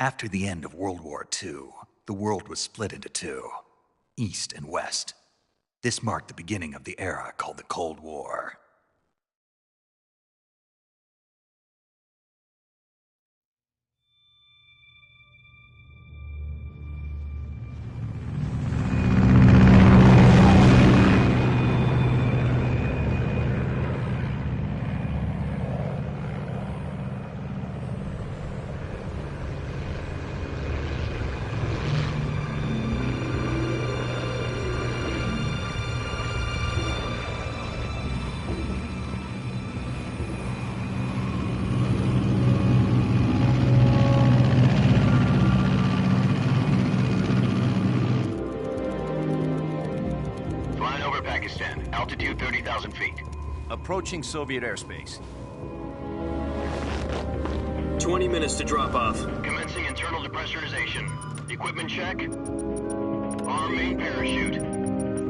After the end of World War II, the world was split into two, East and West. This marked the beginning of the era called the Cold War. Altitude 30,000 feet. Approaching Soviet airspace. 20 minutes to drop off. Commencing internal depressurization. Equipment check. Arm main parachute.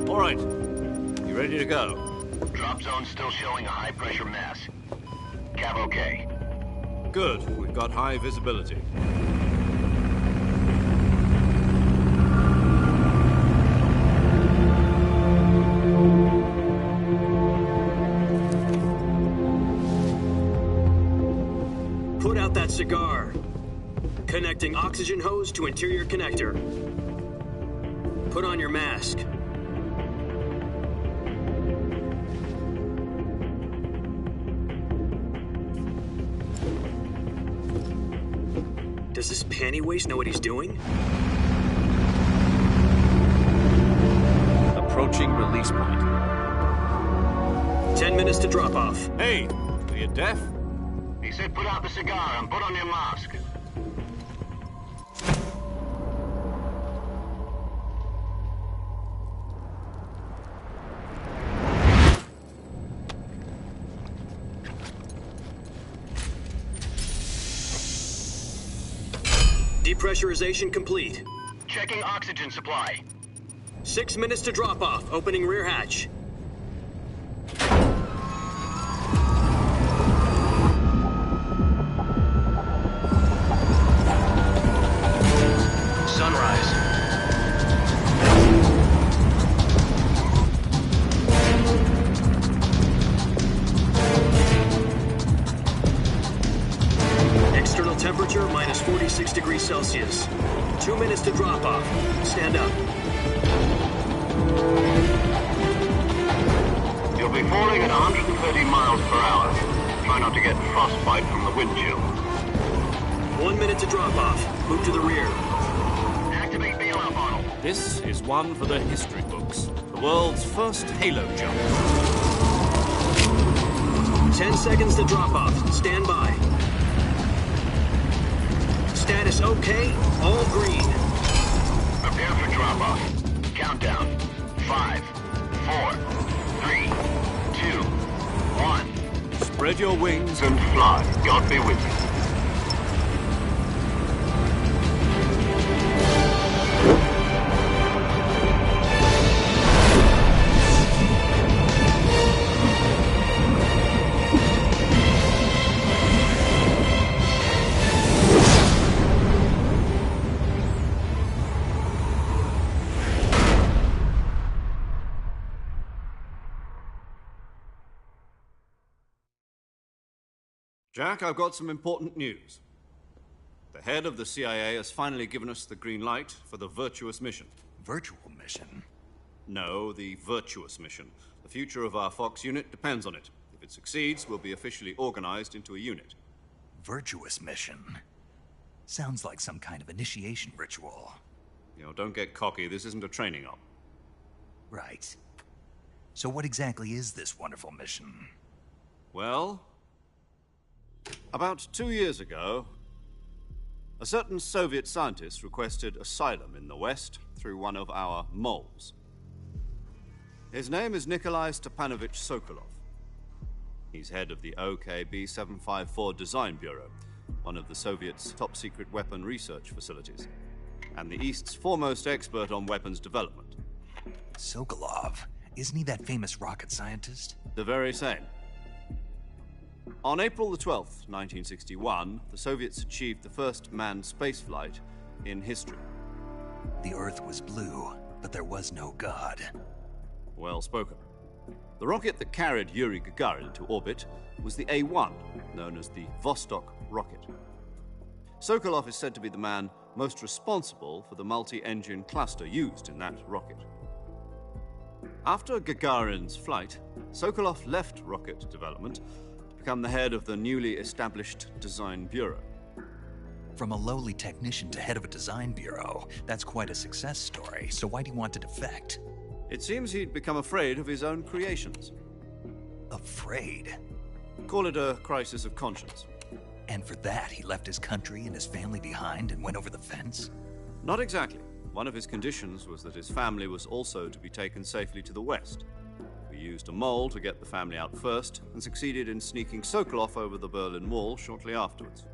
All right. You ready to go? Drop zone still showing a high pressure mass. Cav okay. Good. We've got high visibility. Put out that cigar. Connecting oxygen hose to interior connector. Put on your mask. Does this panty waste know what he's doing? Approaching release point. 10 minutes to drop off. Hey, are you deaf? He said put out the cigar and put on your mask. Depressurization complete. Checking oxygen supply. 6 minutes to drop off. Opening rear hatch. Sunrise. External temperature minus 46 degrees Celsius. 2 minutes to drop off. Stand up. You'll be falling at 130 miles per hour. Try not to get frostbite from the wind chill. 1 minute to drop off. Move to the rear. Activate bailout model. This is one for the history books. The world's first halo jump. 10 seconds to drop off. Stand by. Status okay. All green. Prepare for drop-off. Countdown. 5, 4, 3, 2, 1. Spread your wings And fly. God be with you. Jack, I've got some important news. The head of the CIA has finally given us the green light for the Virtuous mission. Virtual mission? No, the Virtuous mission. The future of our Fox unit depends on it. If it succeeds, we'll be officially organized into a unit. Virtuous mission? Sounds like some kind of initiation ritual. You know, don't get cocky. This isn't a training op. Right. So what exactly is this wonderful mission? Well, about 2 years ago, a certain Soviet scientist requested asylum in the West through one of our moles. His name is Nikolai Stepanovich Sokolov. He's head of the OKB 754 Design Bureau, one of the Soviets' top-secret weapon research facilities, and the East's foremost expert on weapons development. Sokolov? Isn't he that famous rocket scientist? The very same. On April the 12th, 1961, the Soviets achieved the first manned spaceflight in history. The Earth was blue, but there was no God. Well spoken. The rocket that carried Yuri Gagarin to orbit was the A-1, known as the Vostok rocket. Sokolov is said to be the man most responsible for the multi-engine cluster used in that rocket. After Gagarin's flight, Sokolov left rocket development to become the head of the newly established Design Bureau. From a lowly technician to head of a design bureau, that's quite a success story, so why do you want to defect? It seems he'd become afraid of his own creations. Afraid? Call it a crisis of conscience. And for that, he left his country and his family behind and went over the fence? Not exactly. One of his conditions was that his family was also to be taken safely to the west. We used a mole to get the family out first and succeeded in sneaking Sokolov over the Berlin Wall shortly afterwards.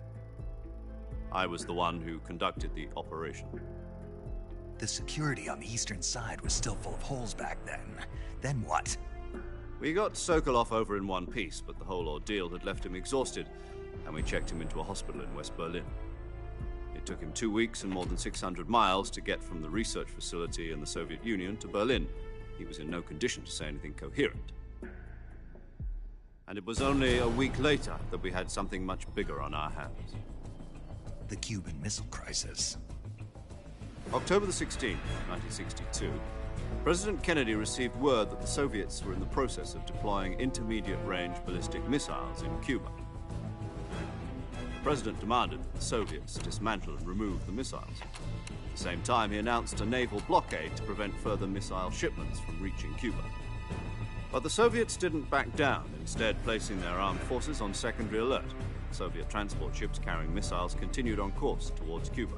I was the one who conducted the operation. The security on the eastern side was still full of holes back then. Then what? We got Sokolov over in one piece, but the whole ordeal had left him exhausted, and we checked him into a hospital in West Berlin. It took him 2 weeks and more than 600 miles to get from the research facility in the Soviet Union to Berlin. He was in no condition to say anything coherent. And it was only a week later that we had something much bigger on our hands. The Cuban Missile Crisis. October the 16th, 1962, President Kennedy received word that the Soviets were in the process of deploying intermediate-range ballistic missiles in Cuba. The President demanded that the Soviets dismantle and remove the missiles. At the same time, he announced a naval blockade to prevent further missile shipments from reaching Cuba. But the Soviets didn't back down, instead placing their armed forces on secondary alert. Soviet transport ships carrying missiles continued on course towards Cuba.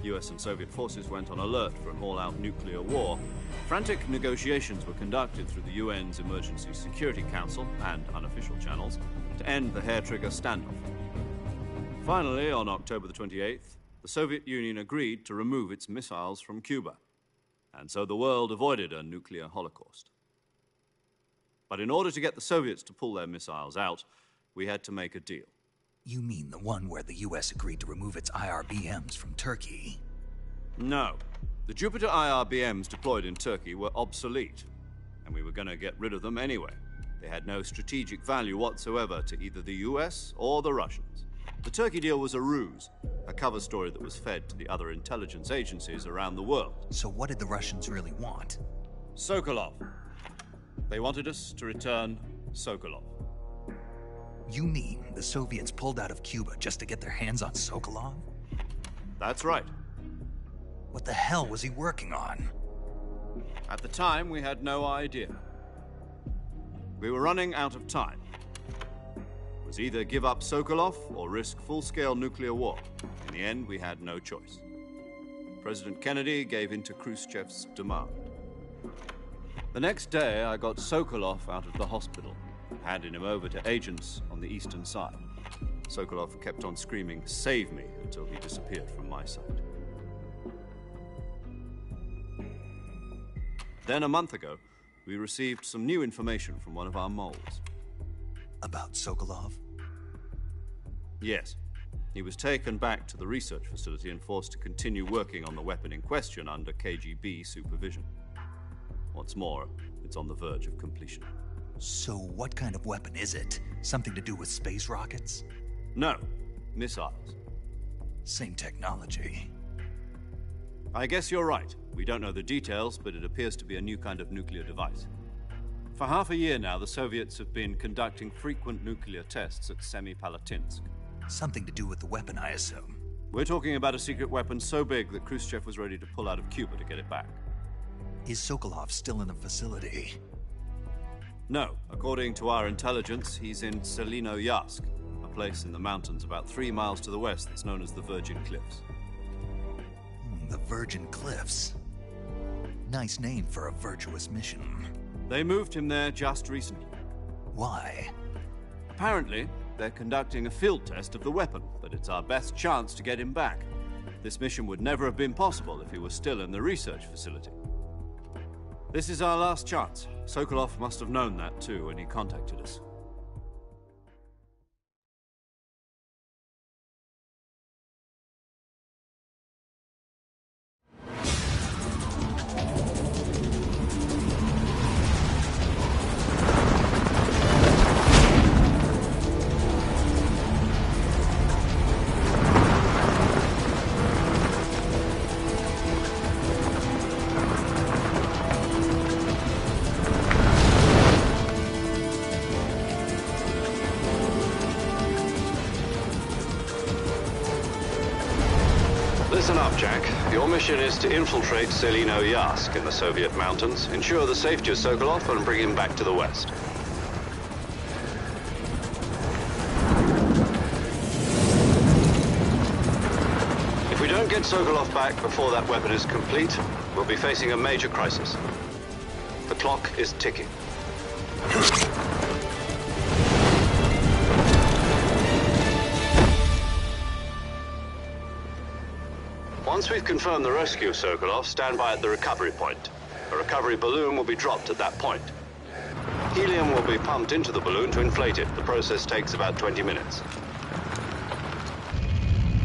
US and Soviet forces went on alert for an all-out nuclear war. Frantic negotiations were conducted through the UN's Emergency Security Council and unofficial channels to end the hair-trigger standoff. Finally, on October the 28th, the Soviet Union agreed to remove its missiles from Cuba, and so the world avoided a nuclear holocaust. But in order to get the Soviets to pull their missiles out, we had to make a deal. You mean the one where the US agreed to remove its IRBMs from Turkey? No. The Jupiter IRBMs deployed in Turkey were obsolete, and we were going to get rid of them anyway. They had no strategic value whatsoever to either the US or the Russians. The Turkey deal was a ruse, a cover story that was fed to the other intelligence agencies around the world. So what did the Russians really want? Sokolov. They wanted us to return Sokolov. You mean the Soviets pulled out of Cuba just to get their hands on Sokolov? That's right. What the hell was he working on? At the time, we had no idea. We were running out of time. It was either give up Sokolov or risk full-scale nuclear war. In the end, we had no choice. President Kennedy gave in to Khrushchev's demand. The next day, I got Sokolov out of the hospital, handing him over to agents on the eastern side. Sokolov kept on screaming, "Save me," until he disappeared from my sight. Then a month ago, we received some new information from one of our moles. About Sokolov? Yes. He was taken back to the research facility and forced to continue working on the weapon in question under KGB supervision. What's more, it's on the verge of completion. So what kind of weapon is it? Something to do with space rockets? No, missiles. Same technology. I guess you're right. We don't know the details, but it appears to be a new kind of nuclear device. For half a year now, the Soviets have been conducting frequent nuclear tests at Semipalatinsk. Something to do with the weapon, I assume. We're talking about a secret weapon so big that Khrushchev was ready to pull out of Cuba to get it back. Is Sokolov still in the facility? No. According to our intelligence, he's in Selinoyarsk, a place in the mountains about 3 miles to the west that's known as the Virgin Cliffs. The Virgin Cliffs. Nice name for a virtuous mission. They moved him there just recently. Why? Apparently, they're conducting a field test of the weapon, but it's our best chance to get him back. This mission would never have been possible if he was still in the research facility. This is our last chance. Sokolov must have known that too when he contacted us. mission is to infiltrate Selino Yask in the Soviet mountains, ensure the safety of Sokolov, and bring him back to the West. If we don't get Sokolov back before that weapon is complete, we'll be facing a major crisis. The clock is ticking. Once we've confirmed the rescue of Sokolov, stand by at the recovery point. A recovery balloon will be dropped at that point. Helium will be pumped into the balloon to inflate it. The process takes about 20 minutes.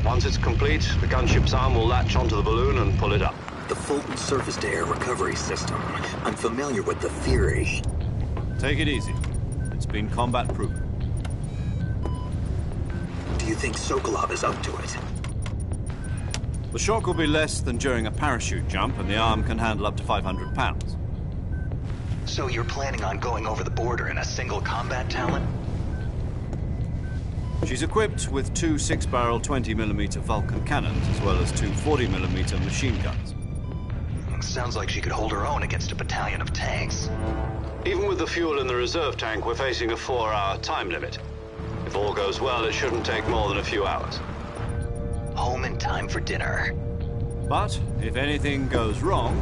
Once it's complete, the gunship's arm will latch onto the balloon and pull it up. The Fulton surface-to-air recovery system. I'm familiar with the theory. Take it easy. It's been combat-proven. Do you think Sokolov is up to it? The shock will be less than during a parachute jump, and the arm can handle up to 500 pounds. So you're planning on going over the border in a single combat Talon? She's equipped with two 6-barrel 20mm Vulcan cannons, as well as two 40mm machine guns. Sounds like she could hold her own against a battalion of tanks. Even with the fuel in the reserve tank, we're facing a 4-hour time limit. If all goes well, it shouldn't take more than a few hours. Home in time for dinner. But if anything goes wrong,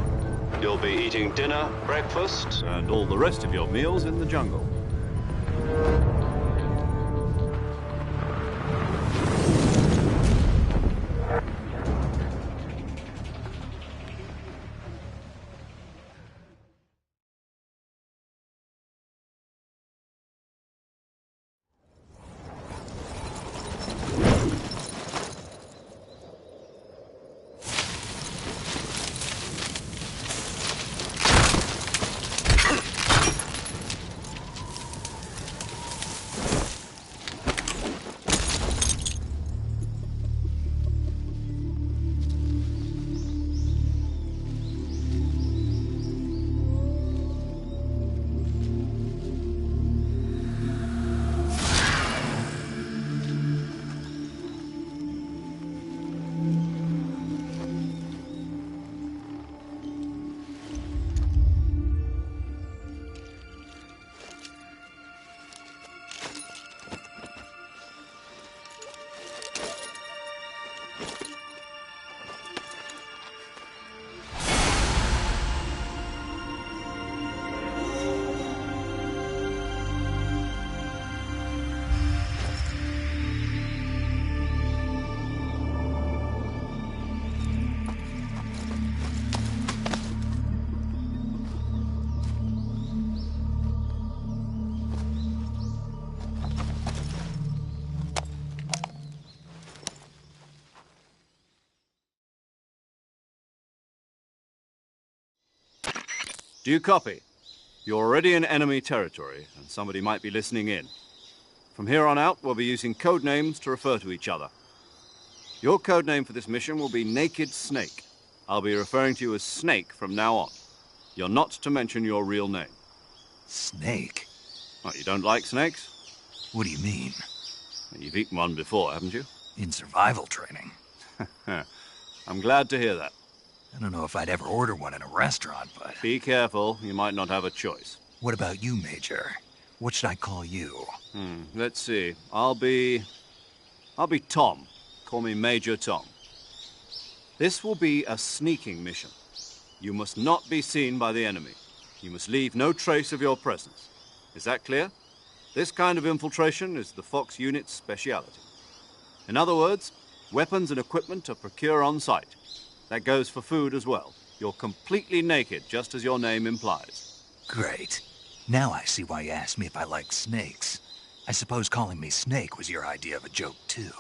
you'll be eating dinner, breakfast, and all the rest of your meals in the jungle. Do you copy? You're already in enemy territory, and somebody might be listening in. From here on out, we'll be using code names to refer to each other. Your code name for this mission will be Naked Snake. I'll be referring to you as Snake from now on. You're not to mention your real name. Snake? What, you don't like snakes? What do you mean? You've eaten one before, haven't you? In survival training. I'm glad to hear that. I don't know if I'd ever order one in a restaurant, but... Be careful, you might not have a choice. What about you, Major? What should I call you? Let's see. I'll be Tom. Call me Major Tom. This will be a sneaking mission. You must not be seen by the enemy. You must leave no trace of your presence. Is that clear? This kind of infiltration is the Fox unit's speciality. In other words, weapons and equipment are procured on site. That goes for food as well. You're completely naked, just as your name implies. Great. Now I see why you asked me if I like snakes. I suppose calling me Snake was your idea of a joke, too.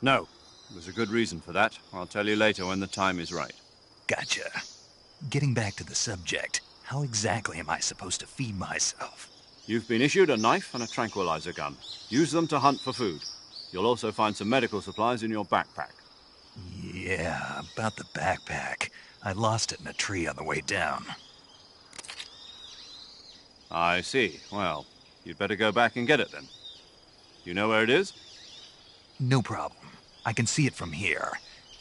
No. There's a good reason for that. I'll tell you later when the time is right. Gotcha. Getting back to the subject, how exactly am I supposed to feed myself? You've been issued a knife and a tranquilizer gun. Use them to hunt for food. You'll also find some medical supplies in your backpack. Yeah, about the backpack. I lost it in a tree on the way down. I see. Well, you'd better go back and get it then. You know where it is? No problem. I can see it from here.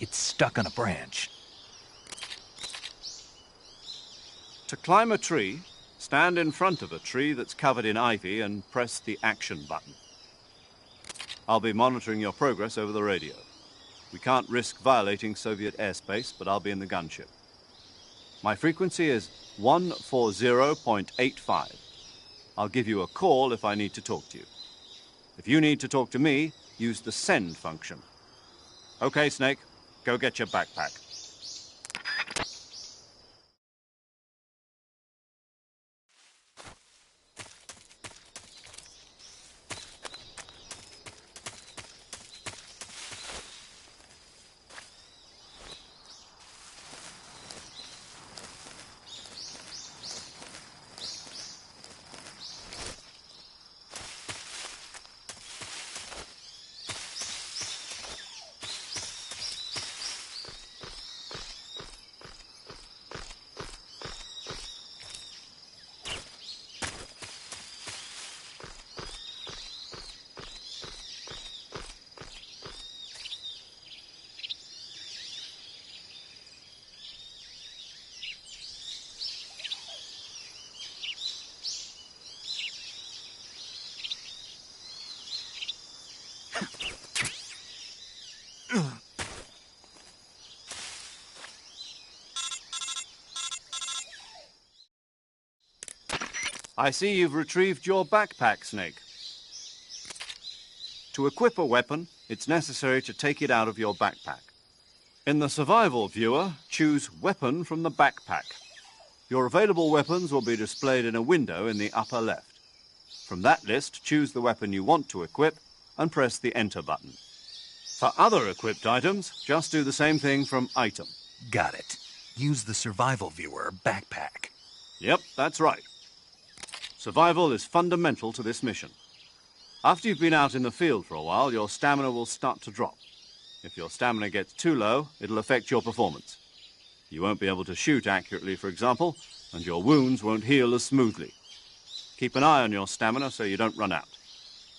It's stuck on a branch. To climb a tree, stand in front of a tree that's covered in ivy and press the action button. I'll be monitoring your progress over the radio. We can't risk violating Soviet airspace, but I'll be in the gunship. My frequency is 140.85. I'll give you a call if I need to talk to you. If you need to talk to me, use the send function. Okay, Snake, go get your backpack. I see you've retrieved your backpack, Snake. To equip a weapon, it's necessary to take it out of your backpack. In the survival viewer, choose Weapon from the backpack. Your available weapons will be displayed in a window in the upper left. From that list, choose the weapon you want to equip and press the Enter button. For other equipped items, just do the same thing from Item. Got it. Use the survival viewer backpack. Yep, that's right. Survival is fundamental to this mission. After you've been out in the field for a while, your stamina will start to drop. If your stamina gets too low, it'll affect your performance. You won't be able to shoot accurately, for example, and your wounds won't heal as smoothly. Keep an eye on your stamina so you don't run out.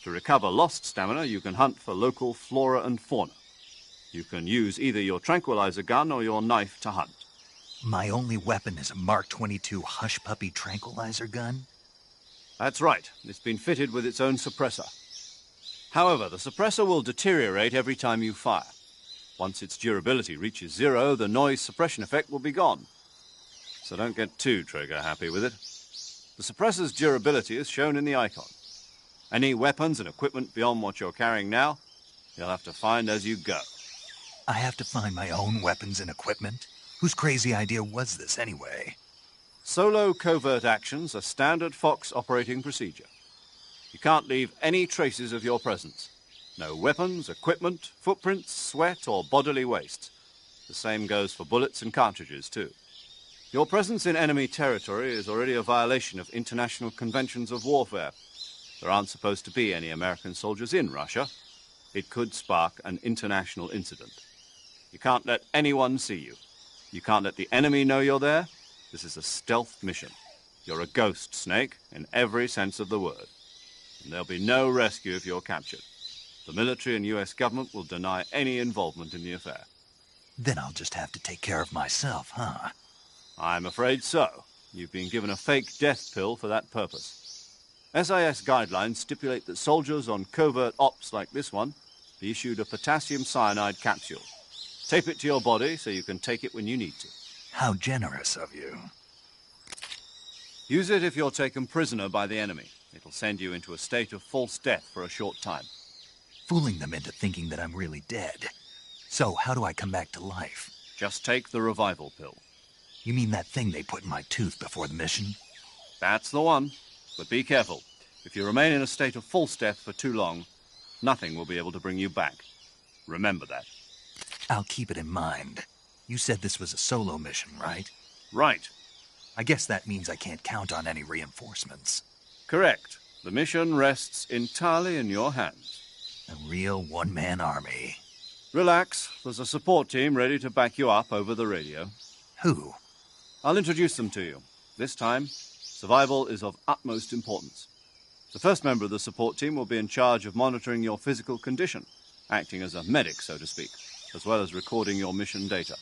To recover lost stamina, you can hunt for local flora and fauna. You can use either your tranquilizer gun or your knife to hunt. My only weapon is a Mark 22 Hush Puppy tranquilizer gun? That's right. It's been fitted with its own suppressor. However, the suppressor will deteriorate every time you fire. Once its durability reaches 0, the noise suppression effect will be gone. So don't get too trigger-happy with it. The suppressor's durability is shown in the icon. Any weapons and equipment beyond what you're carrying now, you'll have to find as you go. I have to find my own weapons and equipment? Whose crazy idea was this, anyway? Solo covert actions are standard Fox operating procedure. You can't leave any traces of your presence. No weapons, equipment, footprints, sweat, or bodily waste. The same goes for bullets and cartridges, too. Your presence in enemy territory is already a violation of international conventions of warfare. There aren't supposed to be any American soldiers in Russia. It could spark an international incident. You can't let anyone see you. You can't let the enemy know you're there. This is a stealth mission. You're a ghost, Snake, in every sense of the word. And there'll be no rescue if you're captured. The military and U.S. government will deny any involvement in the affair. Then I'll just have to take care of myself, huh? I'm afraid so. You've been given a fake death pill for that purpose. SIS guidelines stipulate that soldiers on covert ops like this one be issued a potassium cyanide capsule. Tape it to your body so you can take it when you need to. How generous of you. Use it if you're taken prisoner by the enemy. It'll send you into a state of false death for a short time. Fooling them into thinking that I'm really dead. So, how do I come back to life? Just take the revival pill. You mean that thing they put in my tooth before the mission? That's the one. But be careful. If you remain in a state of false death for too long, nothing will be able to bring you back. Remember that. I'll keep it in mind. You said this was a solo mission, right? Right. I guess that means I can't count on any reinforcements. Correct. The mission rests entirely in your hands. A real one-man army. Relax. There's a support team ready to back you up over the radio. Who? I'll introduce them to you. This time, survival is of utmost importance. The first member of the support team will be in charge of monitoring your physical condition, acting as a medic, so to speak, as well as recording your mission data.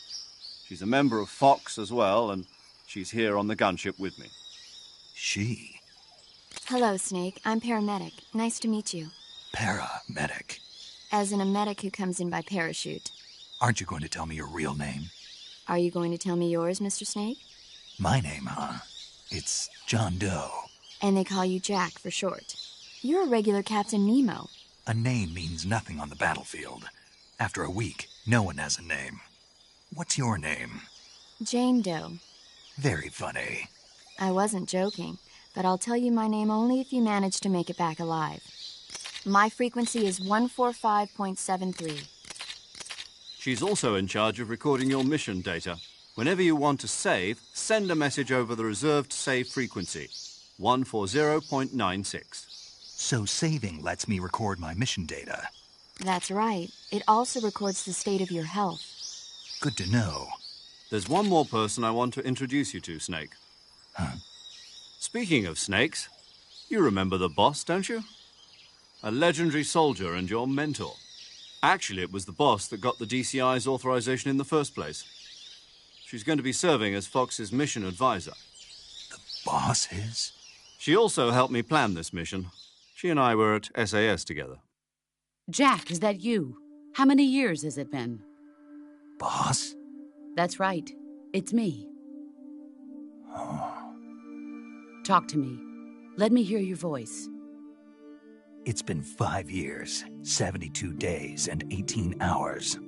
She's a member of Fox as well, and She's here on the gunship with me. She? Hello, Snake. I'm Paramedic. Nice to meet you. Paramedic. As in a medic who comes in by parachute. Aren't you going to tell me your real name? Are you going to tell me yours, Mr. Snake? My name, huh? It's John Doe. And they call you Jack for short. You're a regular Captain Nemo. A name means nothing on the battlefield. After a week, no one has a name. What's your name? Jane Doe. Very funny. I wasn't joking, but I'll tell you my name only if you manage to make it back alive. My frequency is 145.73. She's also in charge of recording your mission data. Whenever you want to save, send a message over the reserved save frequency, 140.96. So saving lets me record my mission data. That's right. It also records the state of your health. Good to know. There's one more person I want to introduce you to, Snake. Huh? Speaking of snakes, you remember the boss, don't you? A legendary soldier and your mentor. Actually, it was the boss that got the DCI's authorization in the first place. She's going to be serving as Fox's mission advisor. The boss is? She also helped me plan this mission. She and I were at SAS together. Jack, is that you? How many years has it been? Boss? That's right. It's me. Talk to me. Let me hear your voice. It's been 5 years, 72 days, and 18 hours.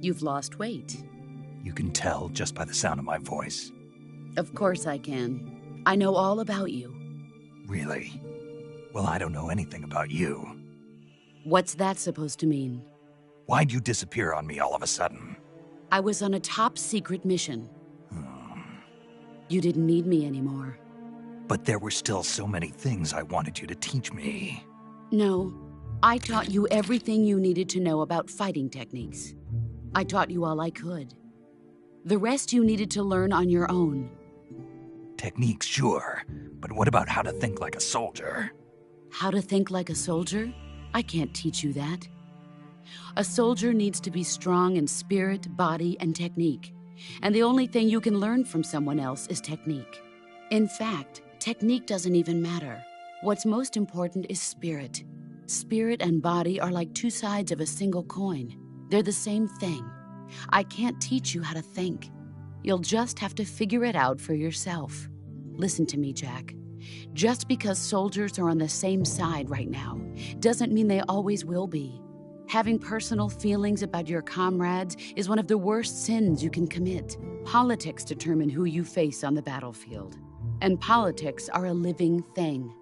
You've lost weight. You can tell just by the sound of my voice. Of course I can. I know all about you. Really? Well, I don't know anything about you. What's that supposed to mean? Why'd you disappear on me all of a sudden? I was on a top-secret mission. You didn't need me anymore. But there were still so many things I wanted you to teach me. No, I taught you everything you needed to know about fighting techniques. I taught you all I could. The rest you needed to learn on your own. Techniques, sure. But what about how to think like a soldier? How to think like a soldier? I can't teach you that. A soldier needs to be strong in spirit, body, and technique. And the only thing you can learn from someone else is technique. In fact, technique doesn't even matter. What's most important is spirit. Spirit and body are like two sides of a single coin. They're the same thing. I can't teach you how to think. You'll just have to figure it out for yourself. Listen to me, Jack. Just because soldiers are on the same side right now doesn't mean they always will be. Having personal feelings about your comrades is one of the worst sins you can commit. Politics determine who you face on the battlefield. And politics are a living thing.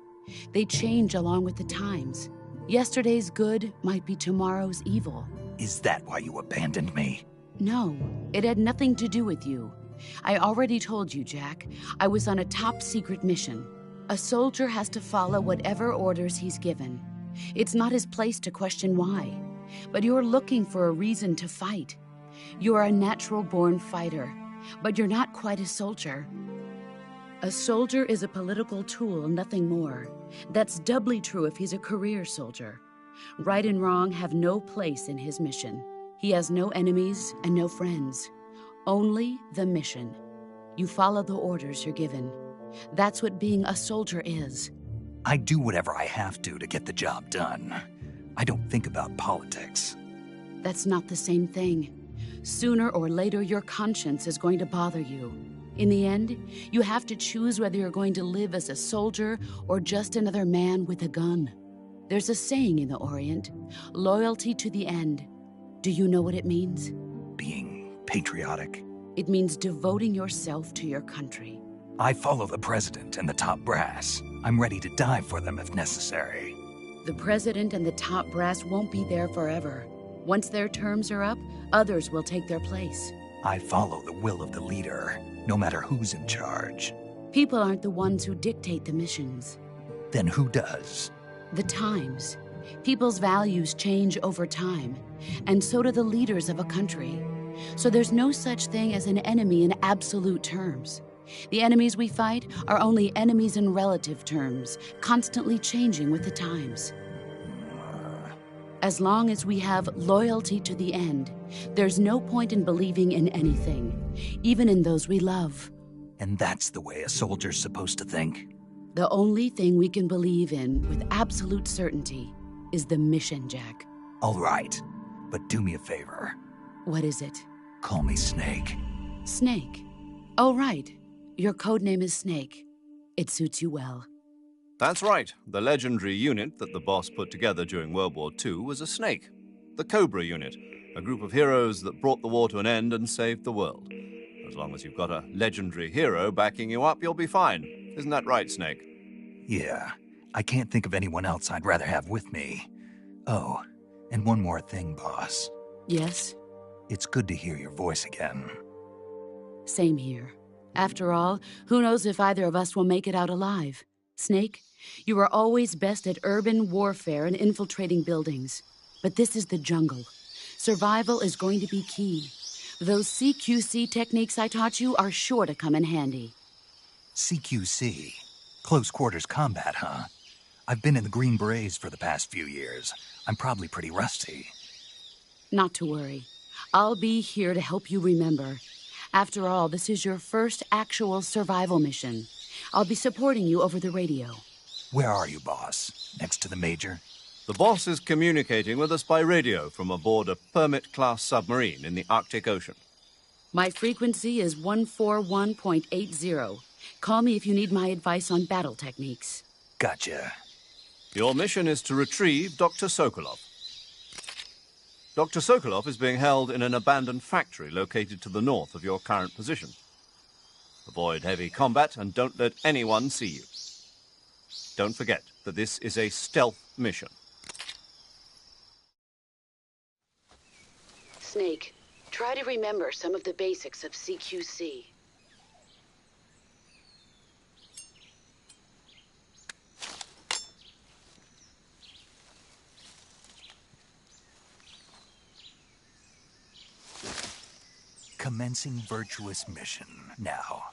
They change along with the times. Yesterday's good might be tomorrow's evil. Is that why you abandoned me? No, it had nothing to do with you. I already told you, Jack. I was on a top-secret mission. A soldier has to follow whatever orders he's given. It's not his place to question why. But you're looking for a reason to fight. You're a natural-born fighter, but you're not quite a soldier. A soldier is a political tool, nothing more. That's doubly true if he's a career soldier. Right and wrong have no place in his mission. He has no enemies and no friends. Only the mission. You follow the orders you're given. That's what being a soldier is. I do whatever I have to get the job done. I don't think about politics. That's not the same thing. Sooner or later, your conscience is going to bother you. In the end, you have to choose whether you're going to live as a soldier or just another man with a gun. There's a saying in the Orient, loyalty to the end. Do you know what it means? Being patriotic. It means devoting yourself to your country. I follow the president and the top brass. I'm ready to die for them if necessary. The president and the top brass won't be there forever. Once their terms are up, others will take their place. I follow the will of the leader, no matter who's in charge. People aren't the ones who dictate the missions. Then who does? The times. People's values change over time, and so do the leaders of a country. So there's no such thing as an enemy in absolute terms. The enemies we fight are only enemies in relative terms, constantly changing with the times. As long as we have loyalty to the end, there's no point in believing in anything, even in those we love. And that's the way a soldier's supposed to think? The only thing we can believe in with absolute certainty is the mission, Jack. All right, but do me a favor. What is it? Call me Snake. Snake. Oh, right. Your codename is Snake. It suits you well. That's right. The legendary unit that the boss put together during World War II was a snake. The Cobra unit, a group of heroes that brought the war to an end and saved the world. As long as you've got a legendary hero backing you up, you'll be fine. Isn't that right, Snake? Yeah, I can't think of anyone else I'd rather have with me. Oh, and one more thing, boss. Yes? It's good to hear your voice again. Same here. After all, who knows if either of us will make it out alive? Snake, you are always best at urban warfare and infiltrating buildings. But this is the jungle. Survival is going to be key. Those CQC techniques I taught you are sure to come in handy. CQC? Close quarters combat, huh? I've been in the Green Berets for the past few years. I'm probably pretty rusty. Not to worry. I'll be here to help you remember. After all, this is your first actual survival mission. I'll be supporting you over the radio. Where are you, boss? Next to the Major? The boss is communicating with us by radio from aboard a Permit-class submarine in the Arctic Ocean. My frequency is 141.80. Call me if you need my advice on battle techniques. Gotcha. Your mission is to retrieve Dr. Sokolov. Dr. Sokolov is being held in an abandoned factory located to the north of your current position. Avoid heavy combat and don't let anyone see you. Don't forget that this is a stealth mission. Snake, try to remember some of the basics of CQC. Commencing virtuous mission now.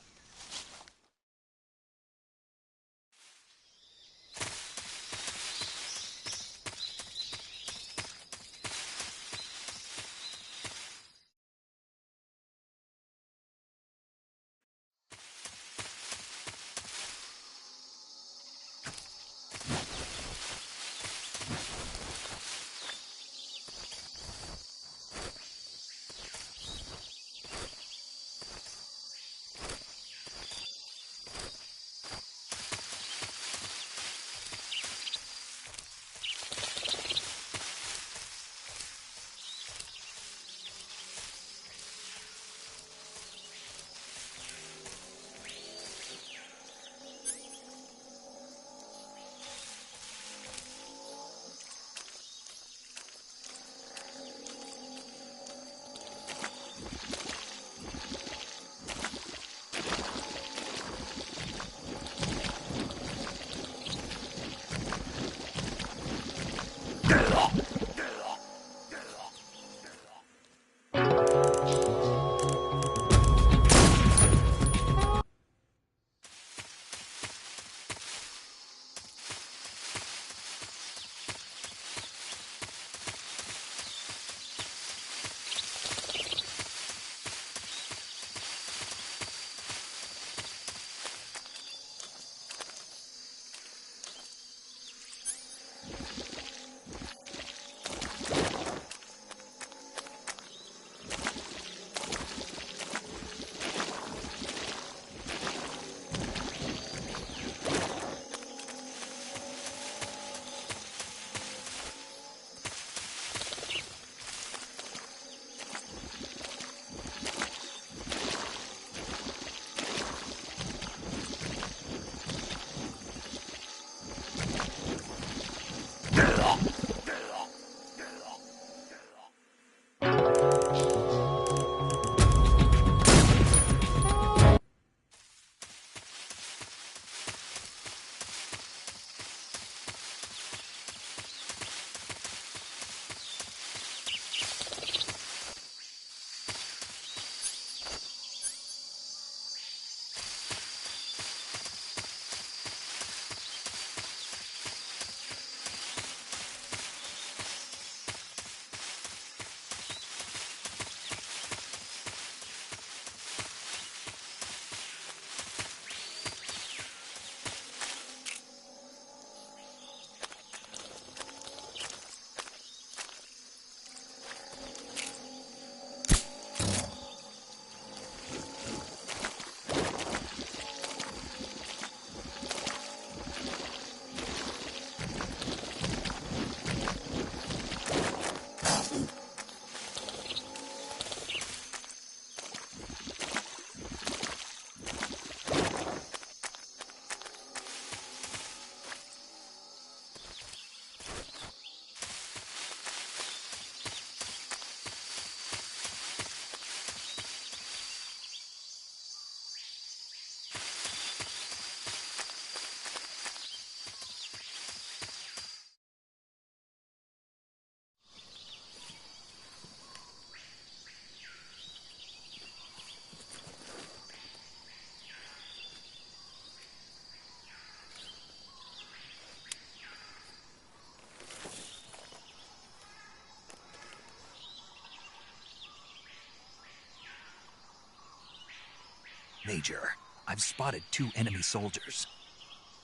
Major. I've spotted 2 enemy soldiers.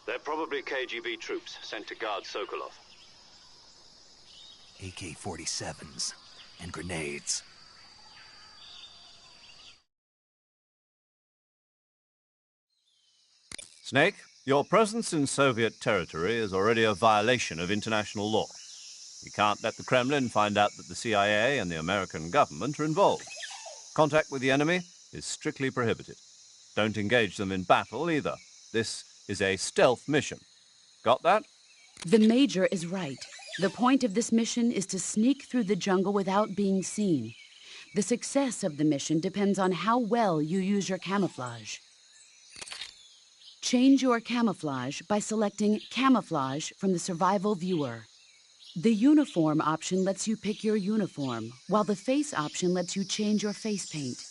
They're probably KGB troops sent to guard Sokolov. AK-47s and grenades. Snake, your presence in Soviet territory is already a violation of international law. You can't let the Kremlin find out that the CIA and the American government are involved. Contact with the enemy is strictly prohibited. Don't engage them in battle either. This is a stealth mission. Got that? The Major is right. The point of this mission is to sneak through the jungle without being seen. The success of the mission depends on how well you use your camouflage. Change your camouflage by selecting Camouflage from the Survival Viewer. The Uniform option lets you pick your uniform, while the Face option lets you change your face paint.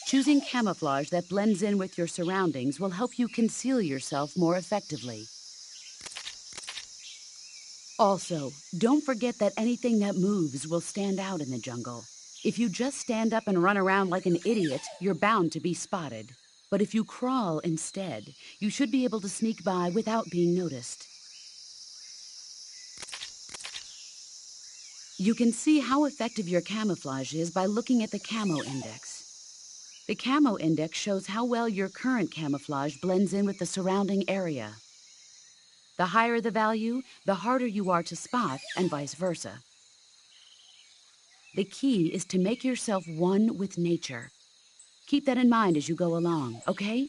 Choosing camouflage that blends in with your surroundings will help you conceal yourself more effectively. Also, don't forget that anything that moves will stand out in the jungle. If you just stand up and run around like an idiot, you're bound to be spotted. But if you crawl instead, you should be able to sneak by without being noticed. You can see how effective your camouflage is by looking at the Camo Index. The Camo Index shows how well your current camouflage blends in with the surrounding area. The higher the value, the harder you are to spot, and vice versa. The key is to make yourself one with nature. Keep that in mind as you go along, okay?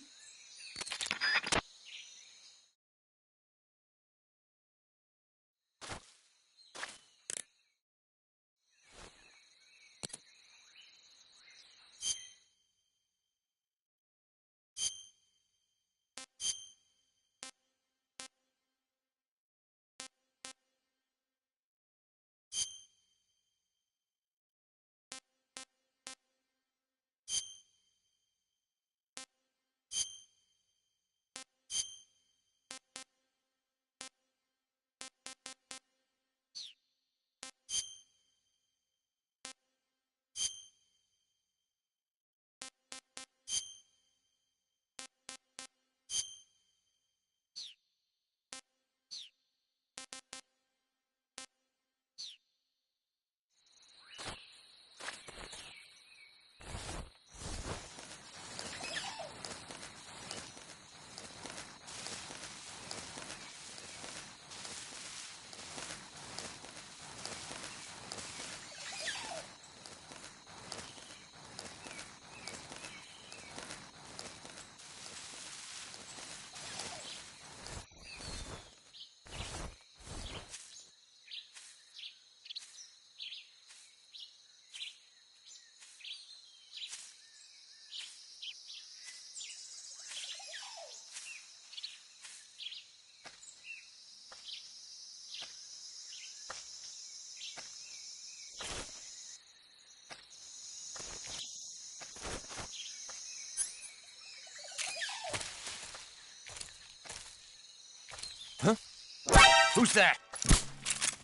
Who's that?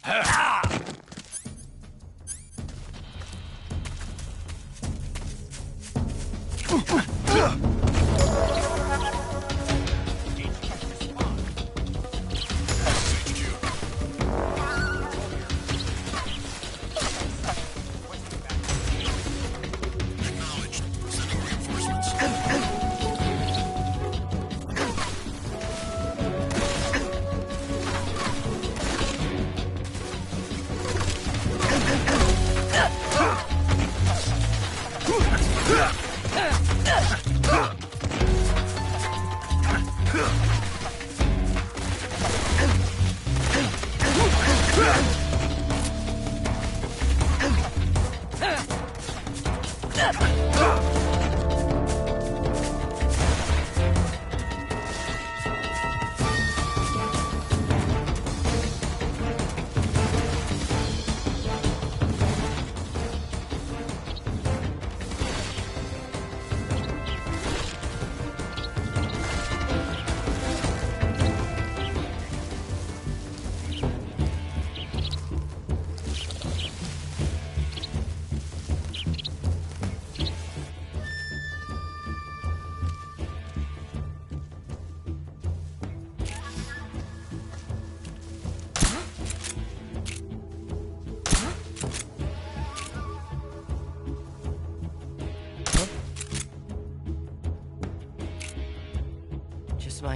Ugh!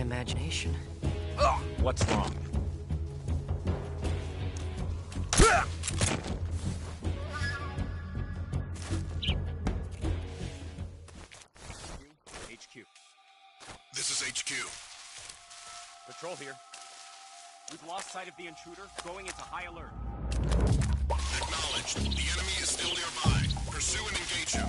imagination. What's wrong? HQ. This is HQ. Patrol here. We've lost sight of the intruder, going into high alert. Acknowledged. The enemy is still nearby. Pursue and engage him.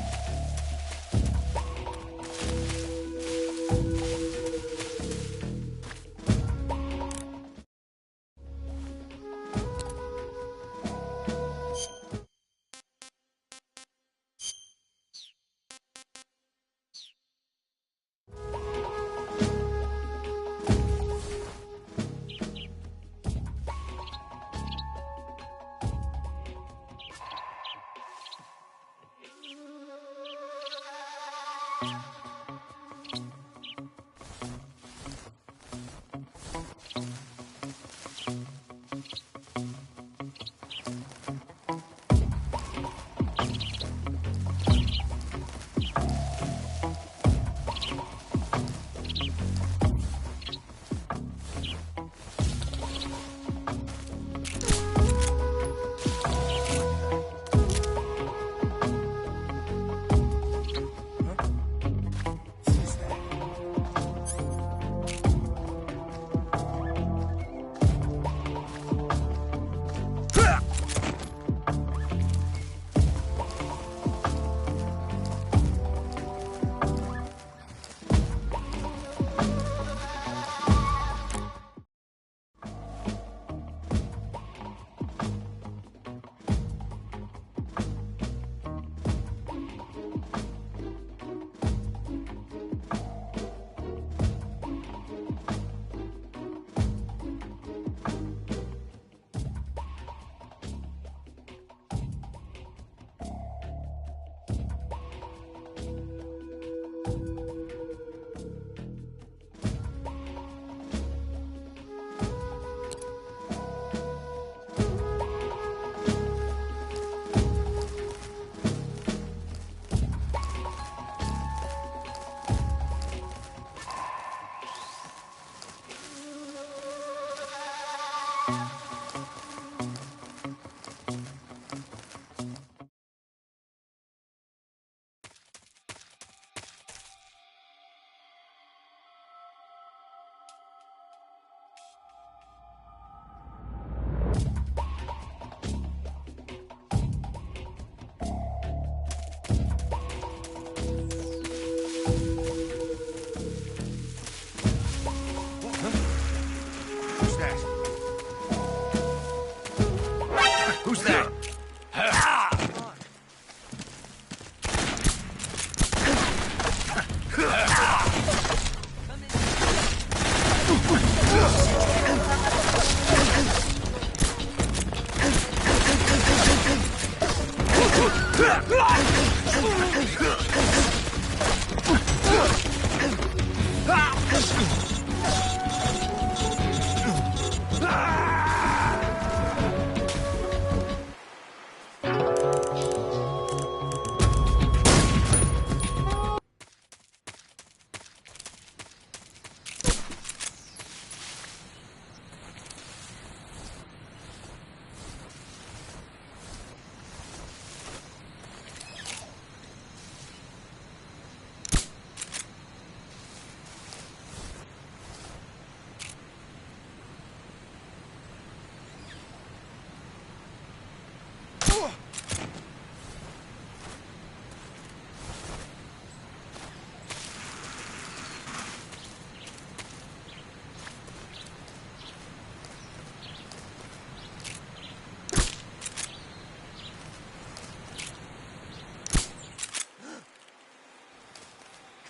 Who's that?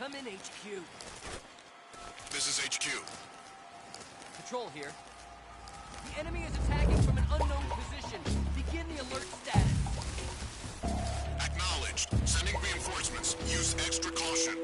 Come in, HQ. This is HQ. Patrol here. The enemy is attacking from an unknown position. Begin the alert status. Acknowledged. Sending reinforcements. Use extra caution.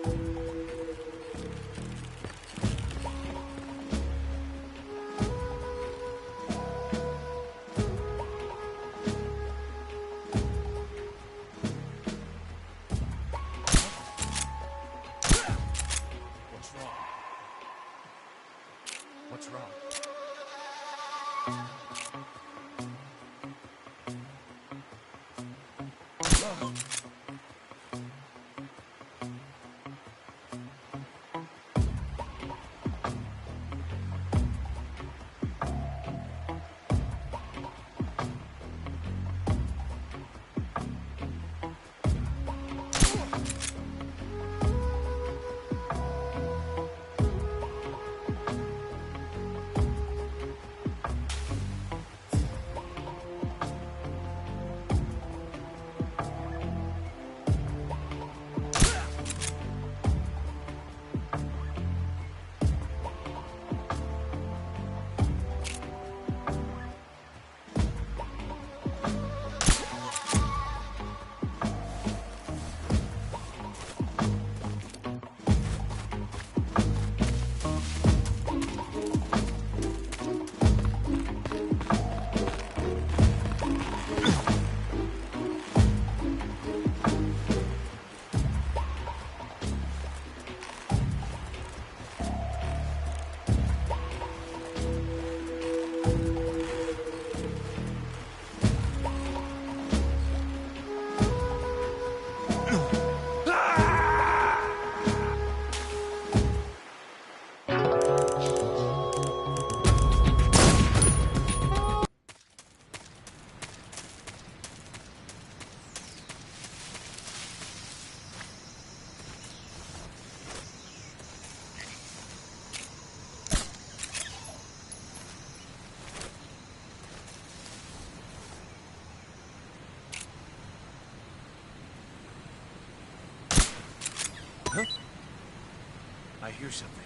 I hear something.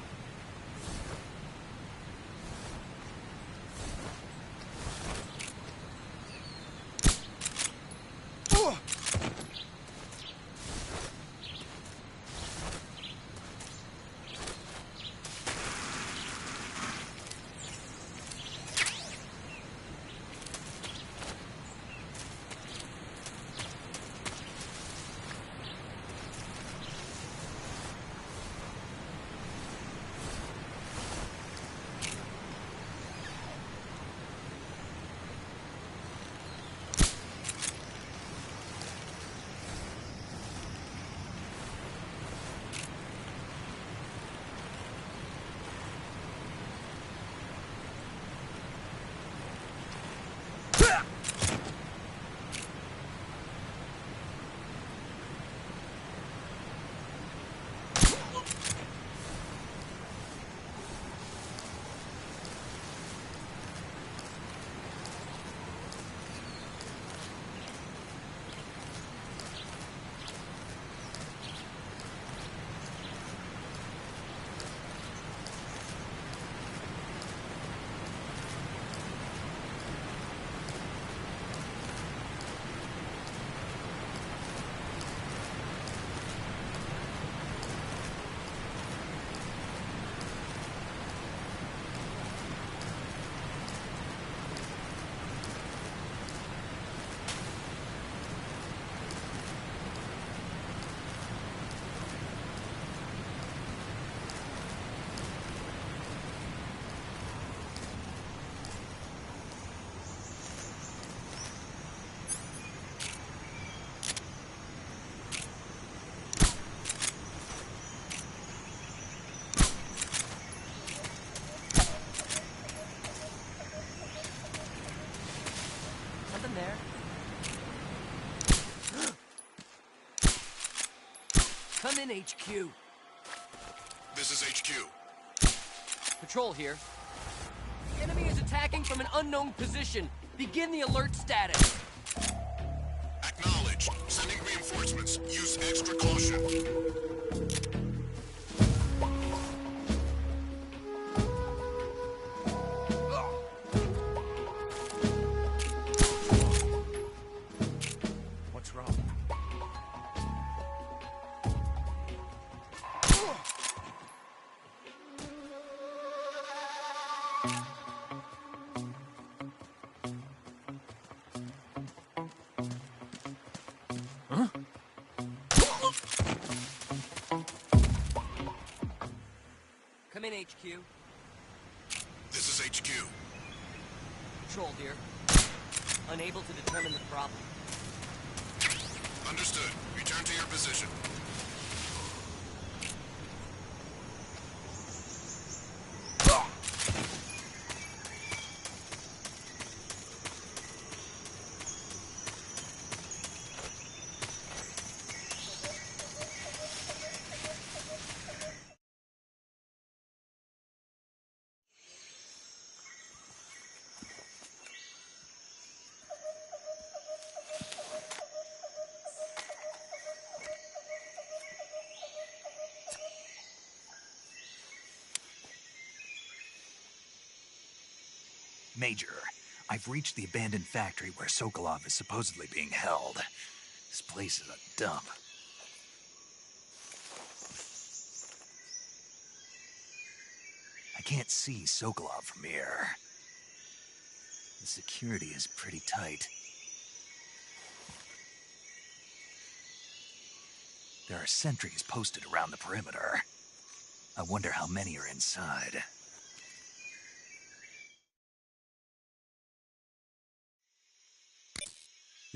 Something there. Come in, HQ. This is HQ. Patrol here. The enemy is attacking from an unknown position. Begin the alert status. Acknowledged. Sending reinforcements. Use extra caution. What's wrong? Huh? Come in, HQ. This is HQ. Patrol here. Unable to determine the problem. Understood. Return to your position. Major, I've reached the abandoned factory where Sokolov is supposedly being held. This place is a dump. I can't see Sokolov from here. The security is pretty tight. There are sentries posted around the perimeter. I wonder how many are inside.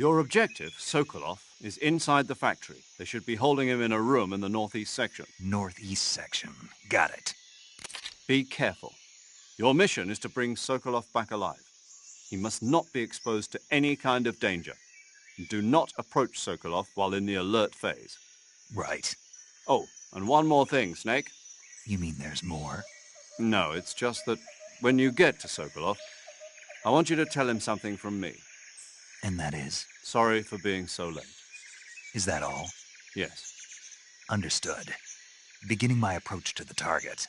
Your objective, Sokolov, is inside the factory. They should be holding him in a room in the northeast section. Northeast section. Got it. Be careful. Your mission is to bring Sokolov back alive. He must not be exposed to any kind of danger. Do not approach Sokolov while in the alert phase. Right. Oh, and one more thing, Snake. You mean there's more? No, it's just that when you get to Sokolov, I want you to tell him something from me. And that is? Sorry for being so late. Is that all? Yes. Understood. Beginning my approach to the target.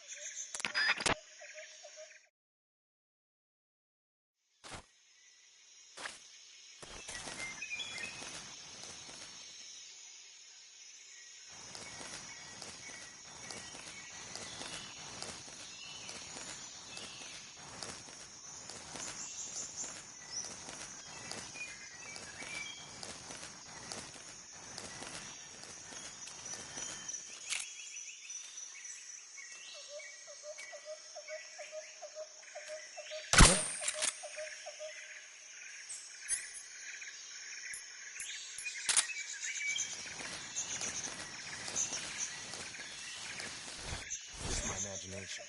Imagination.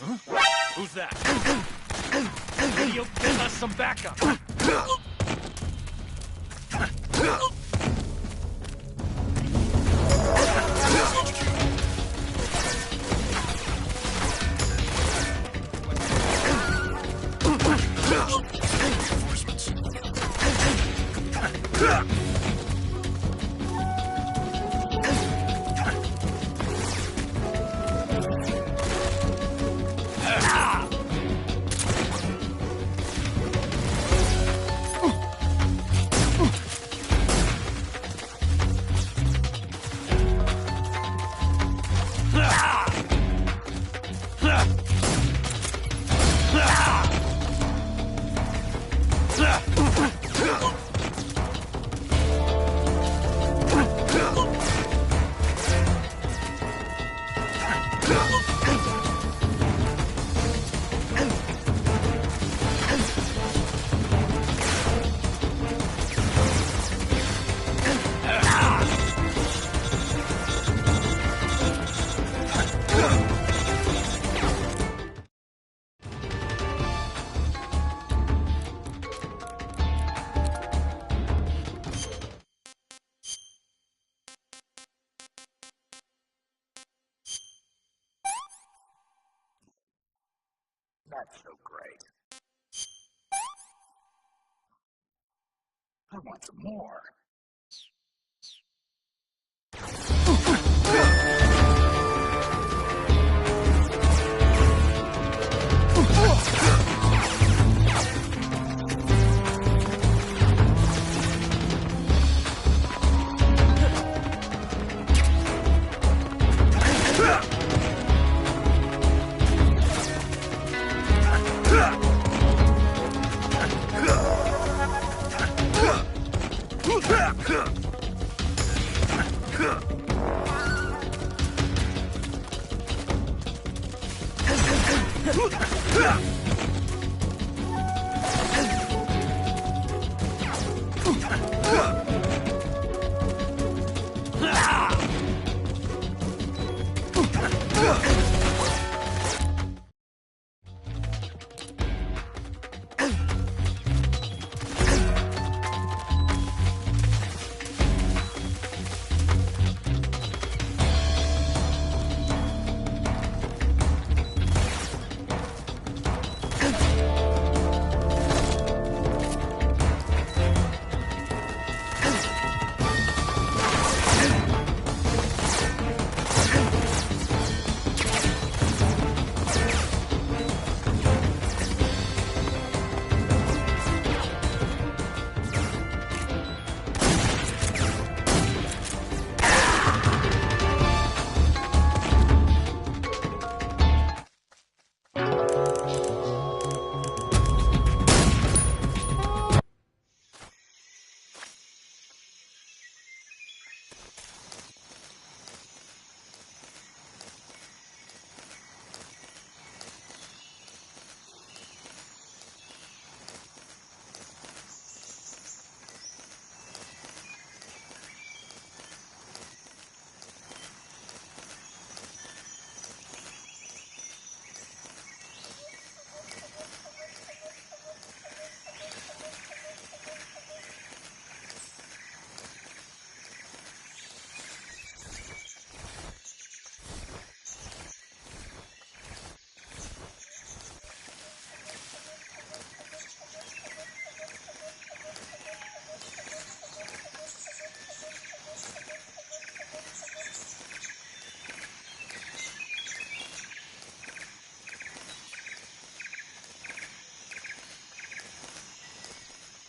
Huh? Who's that? Video, give us some backup. That's so great. I want some more.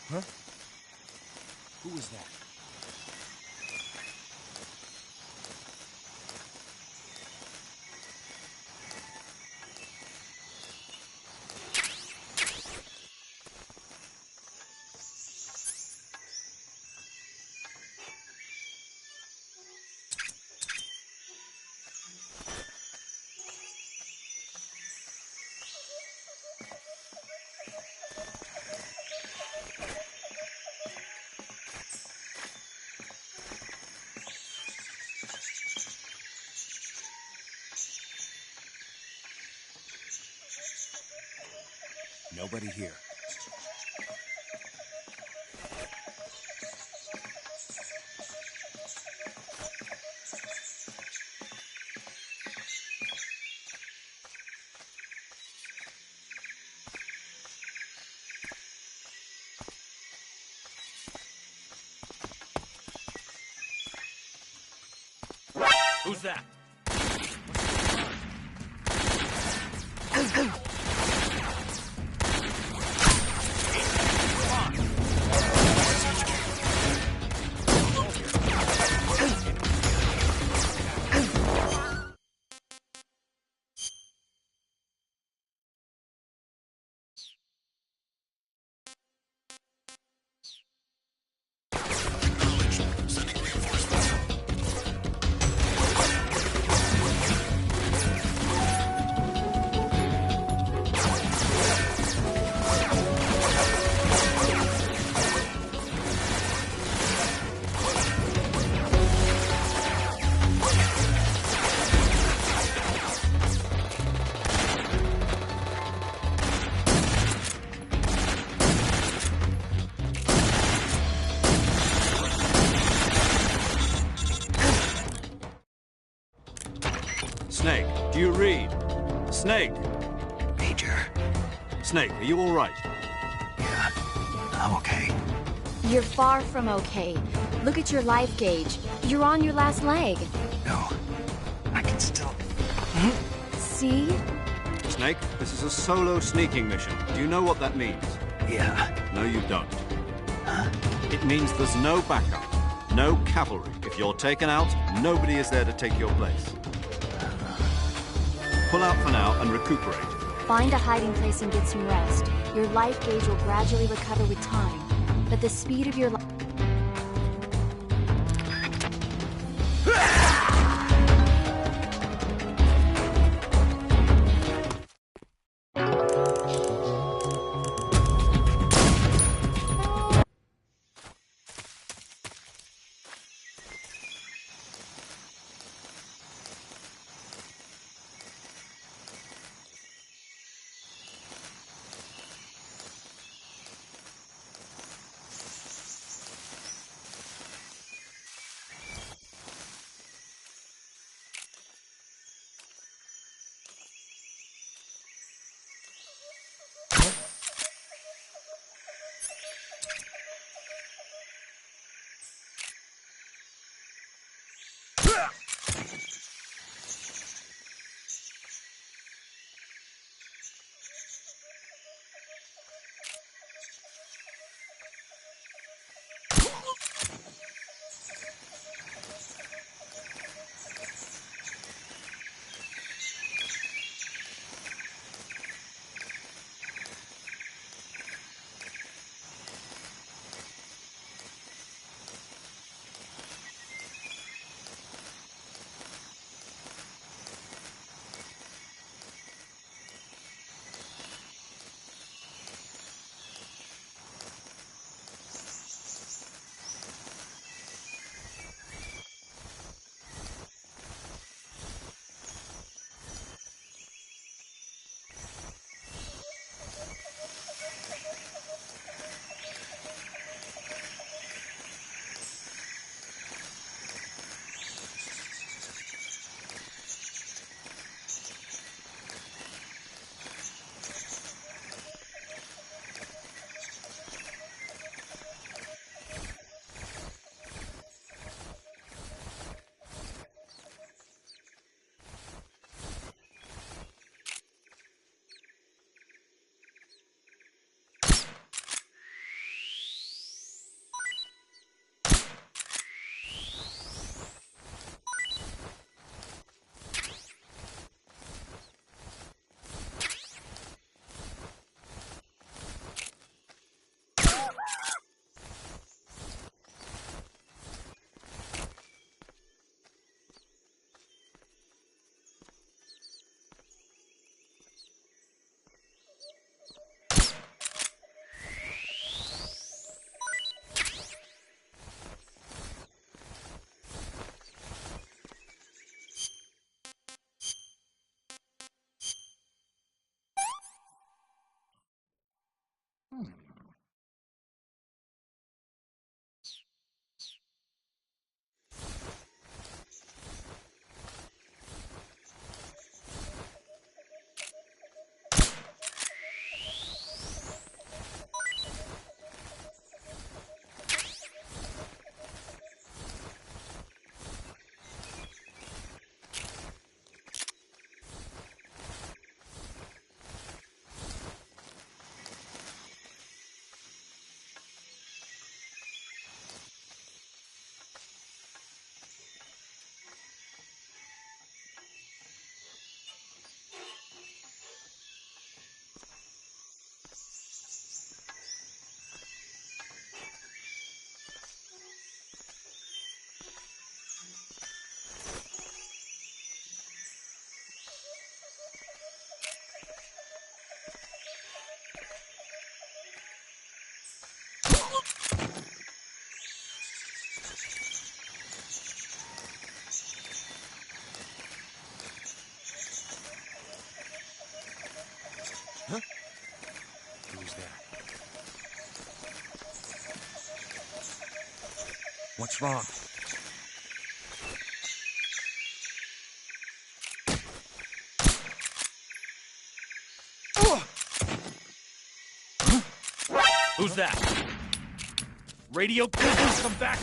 Huh? Who was that? Nobody here. Who's that? Sending reinforcements. Snake, do you read? Snake! Major. Snake, are you all right? Yeah, I'm okay. You're far from okay. Look at your life gauge. You're on your last leg. No, I can still... See? Snake, this is a solo sneaking mission. Do you know what that means? Yeah. No, you don't. Huh? It means there's no backup, no cavalry. If you're taken out, nobody is there to take your place. Pull out for now and recuperate. Find a hiding place and get some rest. Your life gauge will gradually recover with time. But the speed of your life... Huh? Who's there? What's wrong? Who's that? Radio, come back!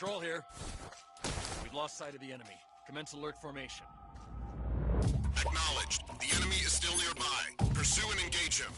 Patrol here. We've lost sight of the enemy. Commence alert formation. Acknowledged. The enemy is still nearby. Pursue and engage him.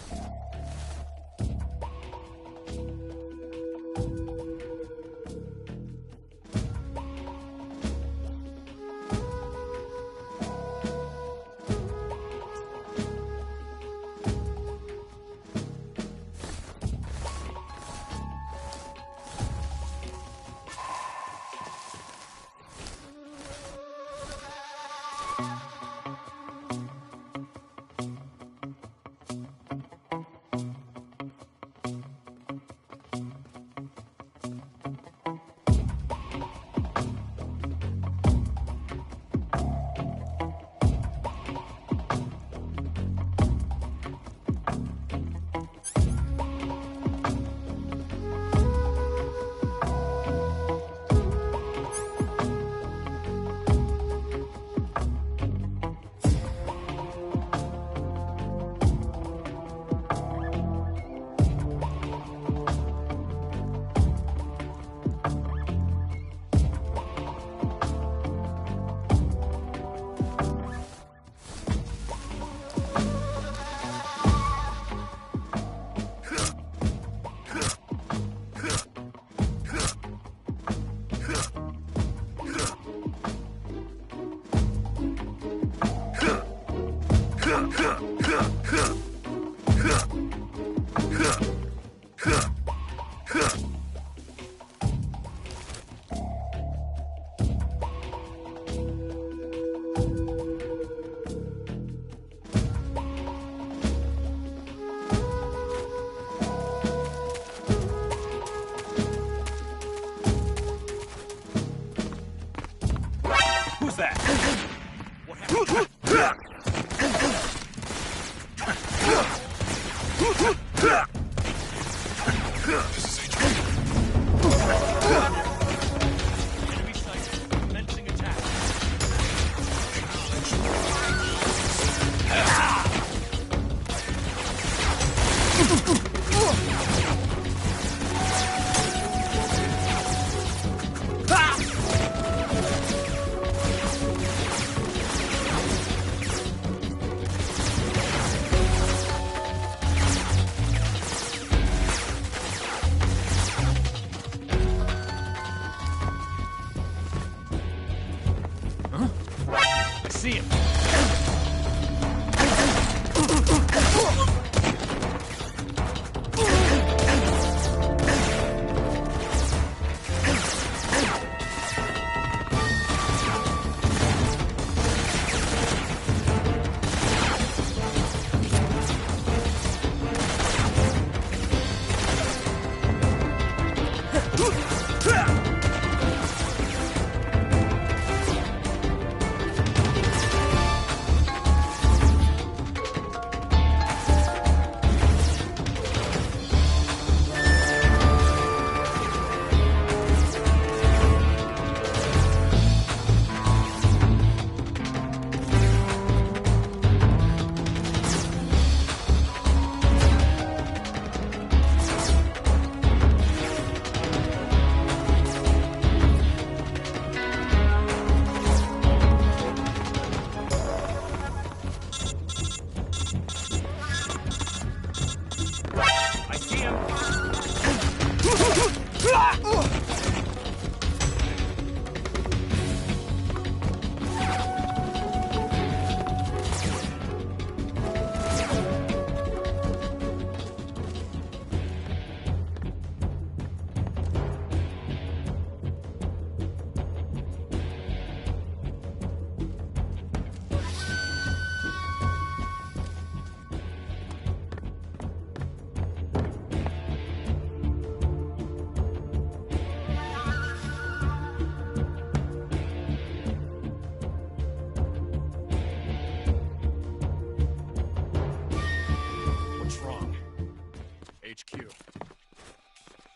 HQ.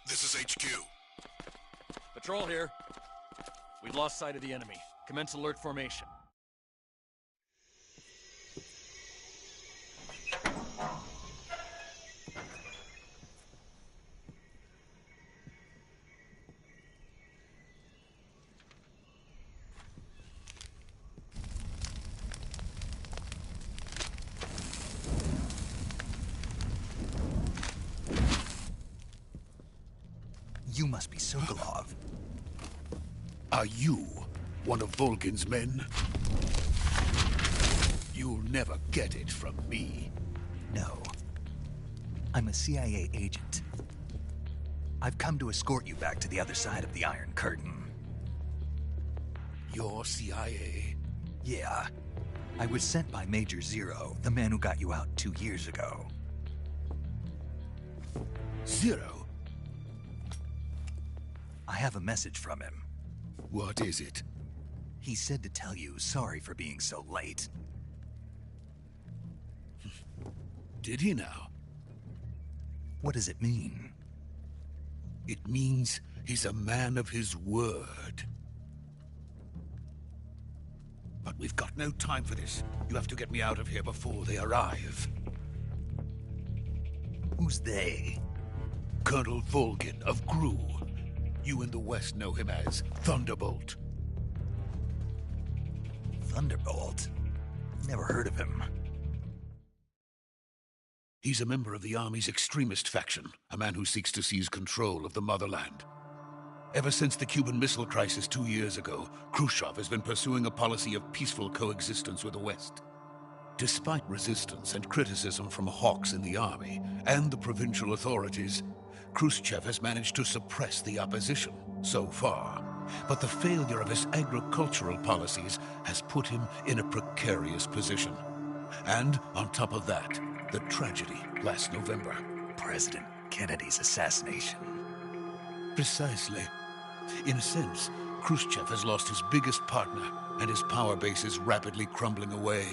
This is HQ. Patrol here. We've lost sight of the enemy. Commence alert formation. You must be Sokolov. Are you one of Volgin's men? You'll never get it from me. No. I'm a CIA agent. I've come to escort you back to the other side of the Iron Curtain. You're CIA? Yeah. I was sent by Major Zero, the man who got you out 2 years ago. Zero? I have a message from him. What is it? He said to tell you sorry for being so late. Did he now? What does it mean? It means he's a man of his word. But we've got no time for this. You have to get me out of here before they arrive. Who's they? Colonel Volgin of GRU. You in the West know him as Thunderbolt. Thunderbolt? Never heard of him. He's a member of the Army's extremist faction, a man who seeks to seize control of the motherland. Ever since the Cuban Missile Crisis 2 years ago, Khrushchev has been pursuing a policy of peaceful coexistence with the West. Despite resistance and criticism from hawks in the army and the provincial authorities, Khrushchev has managed to suppress the opposition so far. But the failure of his agricultural policies has put him in a precarious position. And on top of that, the tragedy last November. President Kennedy's assassination. Precisely. In a sense, Khrushchev has lost his biggest partner, and his power base is rapidly crumbling away.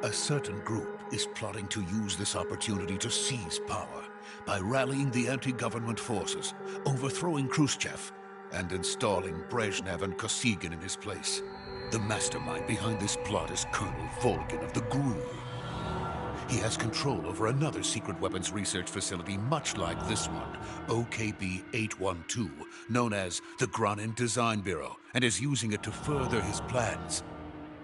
A certain group is plotting to use this opportunity to seize power by rallying the anti-government forces, overthrowing Khrushchev, and installing Brezhnev and Kosygin in his place. The mastermind behind this plot is Colonel Volgin of the GRU. He has control over another secret weapons research facility much like this one, OKB-812, known as the Granin Design Bureau, and is using it to further his plans.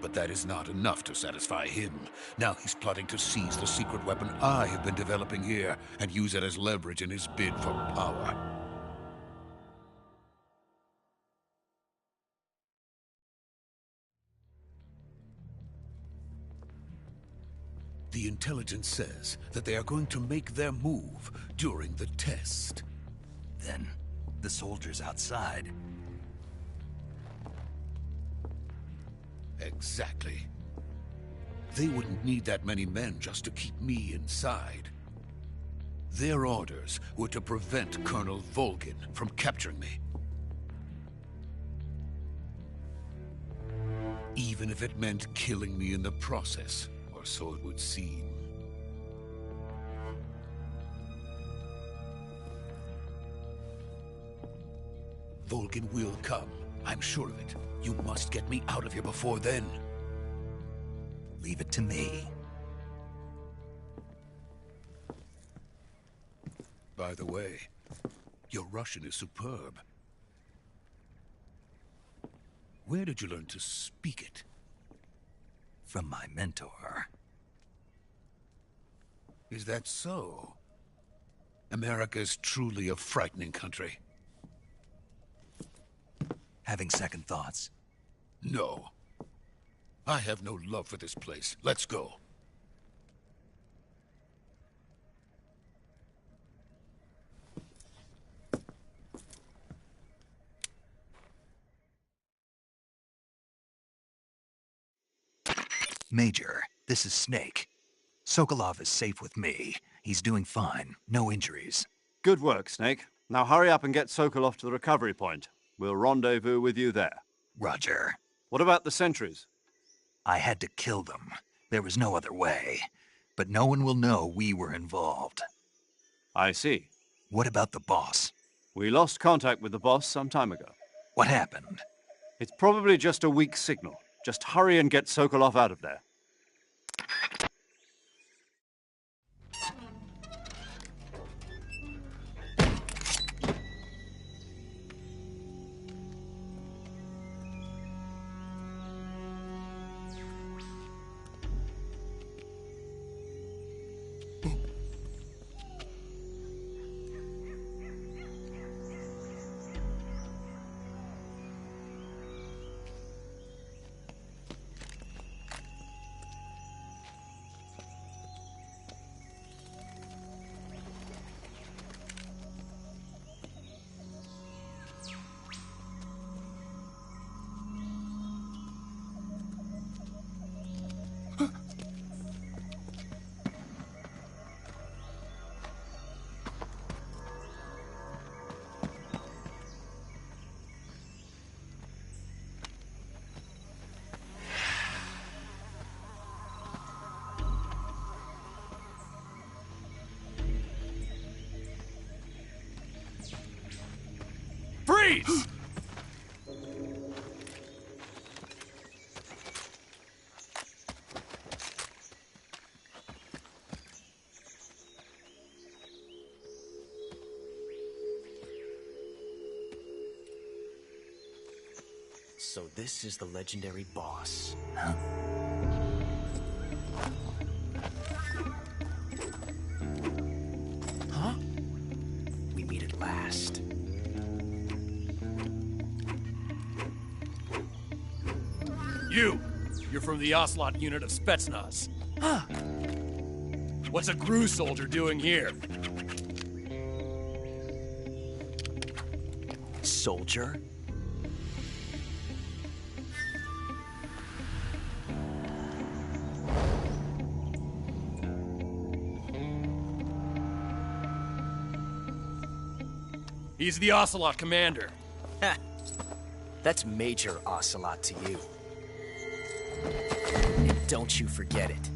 But that is not enough to satisfy him. Now he's plotting to seize the secret weapon I have been developing here and use it as leverage in his bid for power. The intelligence says that they are going to make their move during the test. Then, the soldiers outside. Exactly. They wouldn't need that many men just to keep me inside. Their orders were to prevent Colonel Volgin from capturing me. Even if it meant killing me in the process, or so it would seem. Volgin will come. I'm sure of it. You must get me out of here before then. Leave it to me. By the way, your Russian is superb. Where did you learn to speak it? From my mentor. Is that so? America is truly a frightening country. Having second thoughts? No. I have no love for this place. Let's go. Major, this is Snake. Sokolov is safe with me. He's doing fine. No injuries. Good work, Snake. Now hurry up and get Sokolov to the recovery point. We'll rendezvous with you there. Roger. What about the sentries? I had to kill them. There was no other way. But no one will know we were involved. I see. What about the boss? We lost contact with the boss some time ago. What happened? It's probably just a weak signal. Just hurry and get Sokolov out of there. Freeze! So this is the legendary boss. Huh? Huh? We meet at last. You're from the Ocelot unit of Spetsnaz. Huh. What's a GRU soldier doing here? Soldier? He's the Ocelot commander. Ha! That's Major Ocelot to you. And don't you forget it.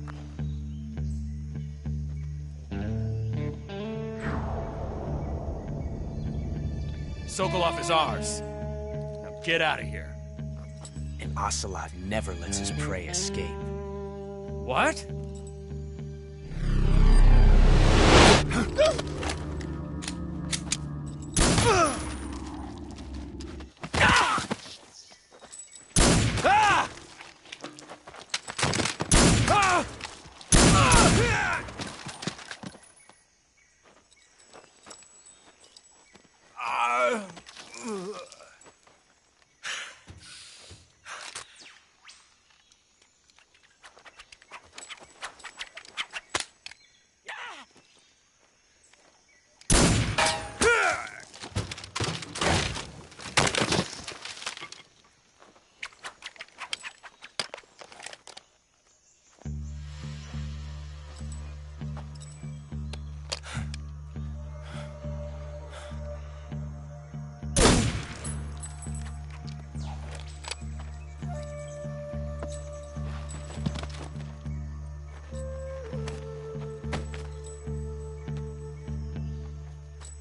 Sokolov is ours. Now get out of here. And Ocelot never lets his prey escape. What?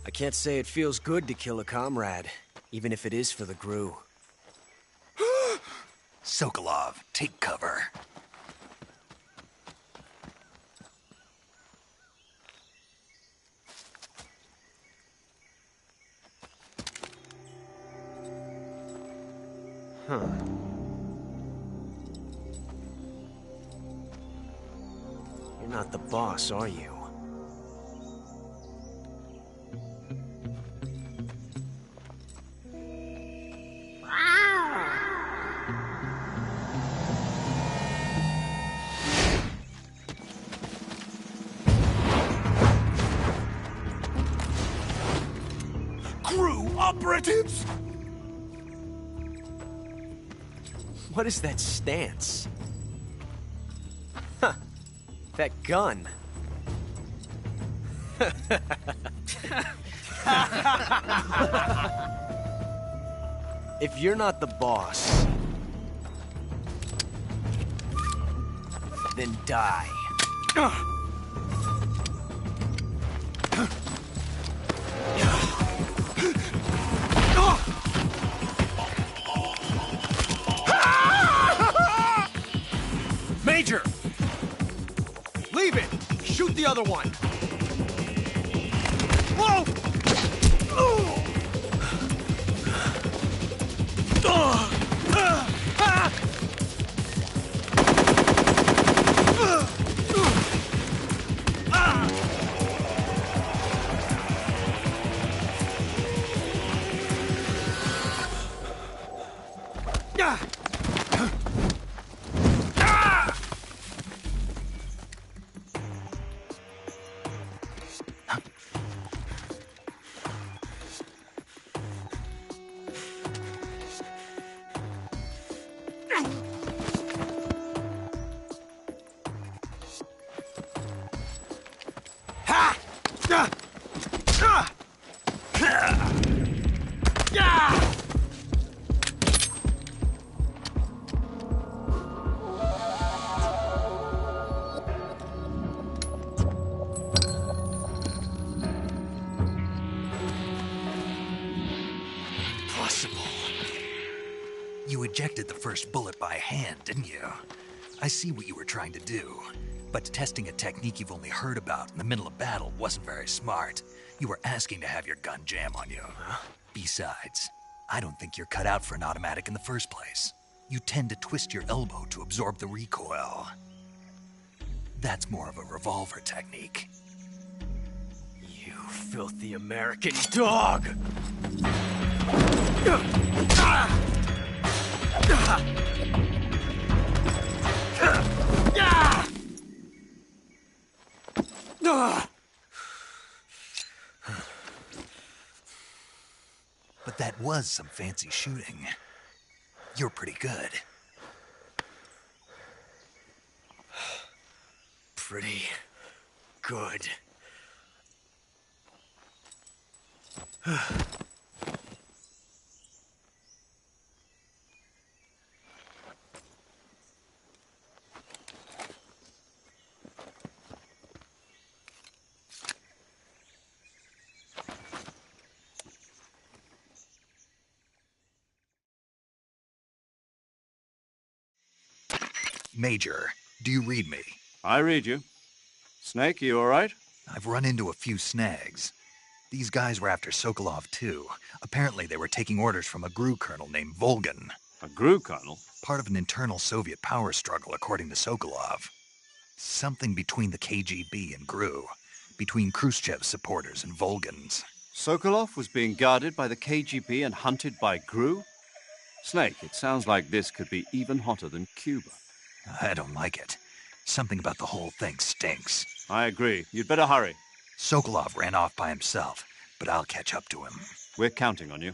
I can't say it feels good to kill a comrade, even if it is for the GRU. Sokolov, take cover. Huh. You're not the boss, are you? GRU operatives! What is that stance? Huh. That gun. If you're not the boss, then die. Leave it! Shoot the other one! Whoa! You ejected the first bullet by hand, didn't you? I see what you were trying to do. But testing a technique you've only heard about in the middle of battle wasn't very smart. You were asking to have your gun jam on you. Besides, I don't think you're cut out for an automatic in the first place. You tend to twist your elbow to absorb the recoil. That's more of a revolver technique. You filthy American dog! But that was some fancy shooting. You're pretty good. Pretty good. Major, do you read me? I read you. Snake, you all right? I've run into a few snags. These guys were after Sokolov, too. Apparently they were taking orders from a GRU colonel named Volgin. A GRU colonel? Part of an internal Soviet power struggle, according to Sokolov. Something between the KGB and GRU. Between Khrushchev's supporters and Volgin's. Sokolov was being guarded by the KGB and hunted by GRU? Snake, it sounds like this could be even hotter than Cuba. I don't like it. Something about the whole thing stinks. I agree. You'd better hurry. Sokolov ran off by himself, but I'll catch up to him. We're counting on you.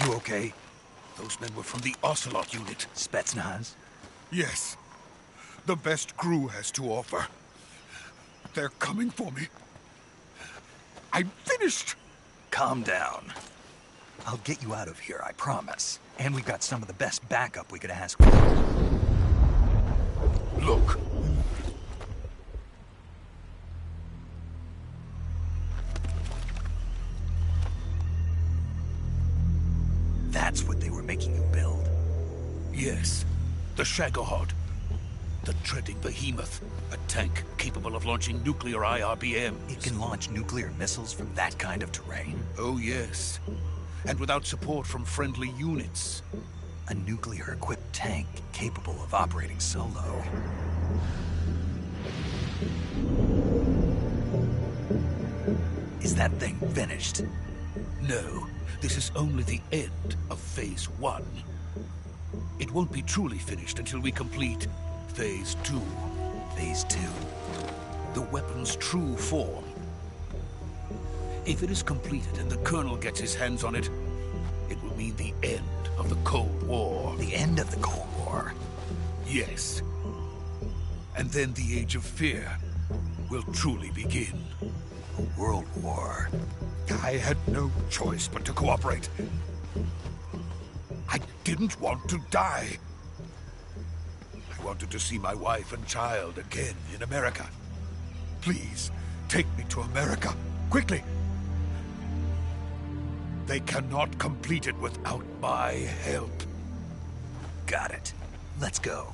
You okay? Those men were from the Ocelot unit. Spetsnaz? Yes. The best GRU has to offer. They're coming for me. I'm finished. calm down. I'll get you out of here, I promise. And we've got some of the best backup we could ask for. Look. That's what they were making you build? Yes. The Shagohod. The treading behemoth. A tank capable of launching nuclear IRBMs. It can launch nuclear missiles from that kind of terrain? Oh, yes. And without support from friendly units. A nuclear-equipped tank capable of operating solo. Is that thing finished? No. This is only the end of Phase 1. It won't be truly finished until we complete Phase 2. Phase 2? The weapon's true form. If it is completed and the Colonel gets his hands on it, it will mean the end of the Cold War. The end of the Cold War? Yes. And then the Age of Fear will truly begin. A world war. I had no choice but to cooperate. I didn't want to die. I wanted to see my wife and child again in America. Please, take me to America, quickly. They cannot complete it without my help. Got it. Let's go.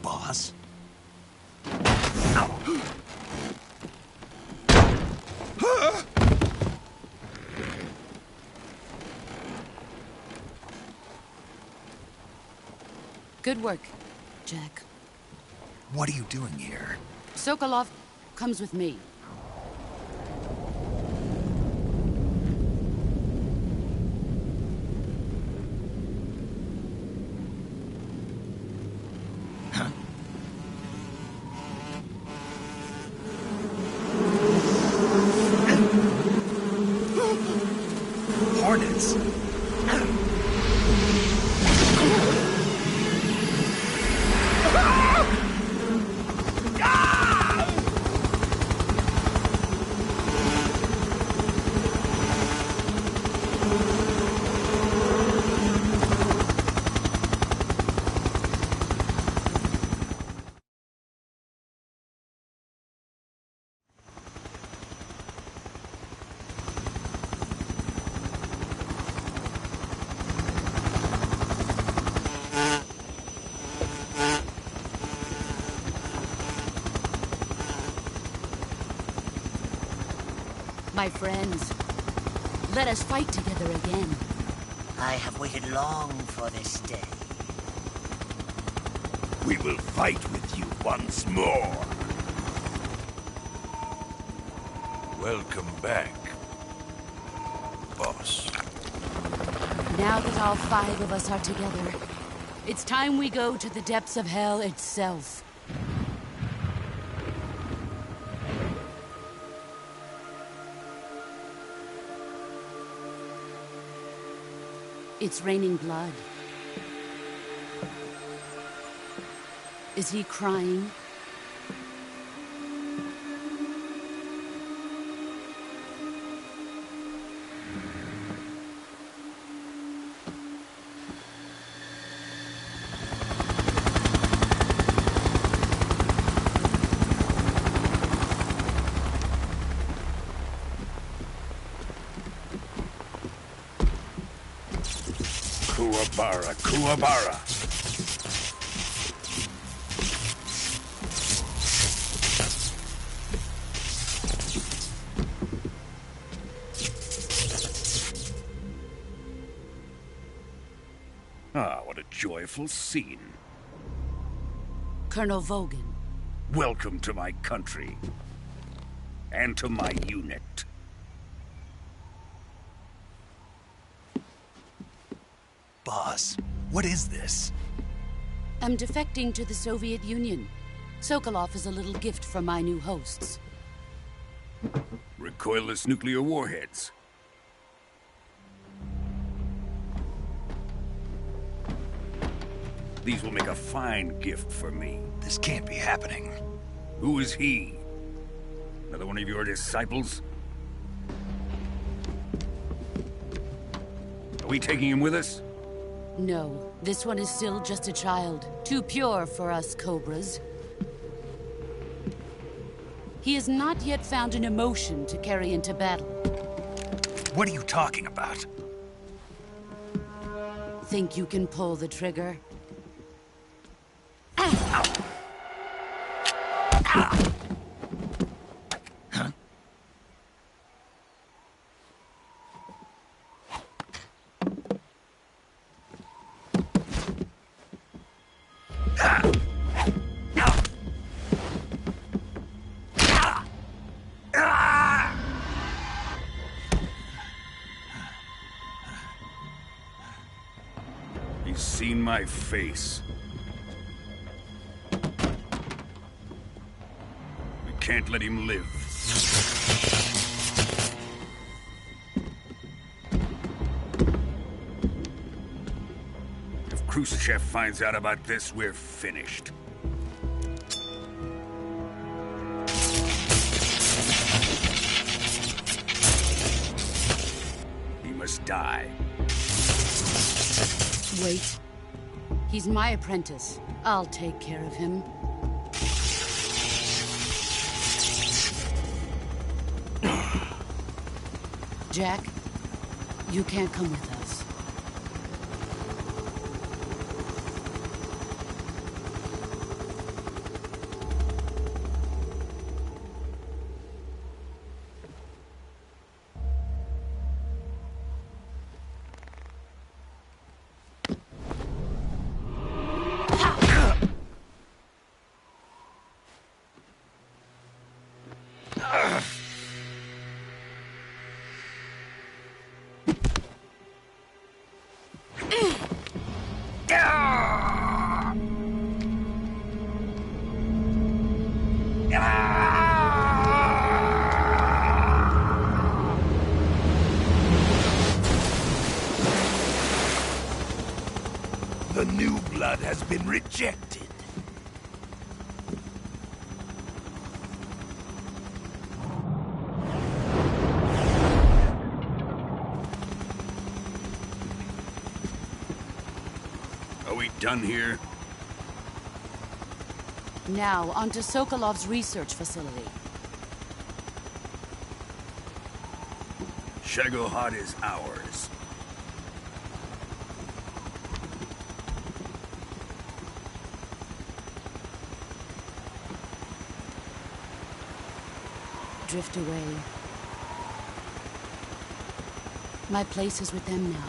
Boss? Good work, Jack. What are you doing here? Sokolov comes with me. Hornets? My friends, let us fight together again. I have waited long for this day. We will fight with you once more. Welcome back, boss. Now that all 5 of us are together, it's time we go to the depths of hell itself. It's raining blood. Is he crying? Kuwabara, Kuwabara. Ah, what a joyful scene. Colonel Vogan. Welcome to my country. And to my unit. Boss, what is this? I'm defecting to the Soviet Union. Sokolov is a little gift from my new hosts. Recoilless nuclear warheads. These will make a fine gift for me. This can't be happening. Who is he? Another one of your disciples? Are we taking him with us? No, this one is still just a child. Too pure for us Cobras. He has not yet found an emotion to carry into battle. What are you talking about? Think you can pull the trigger? He's seen my face. We can't let him live. If Khrushchev finds out about this, we're finished. He must die. Wait. He's my apprentice. I'll take care of him. Jack, you can't come with us. The new blood has been rejected. Are we done here? Now, onto Sokolov's research facility. Shagohod is ours. Drift away. My place is with them now.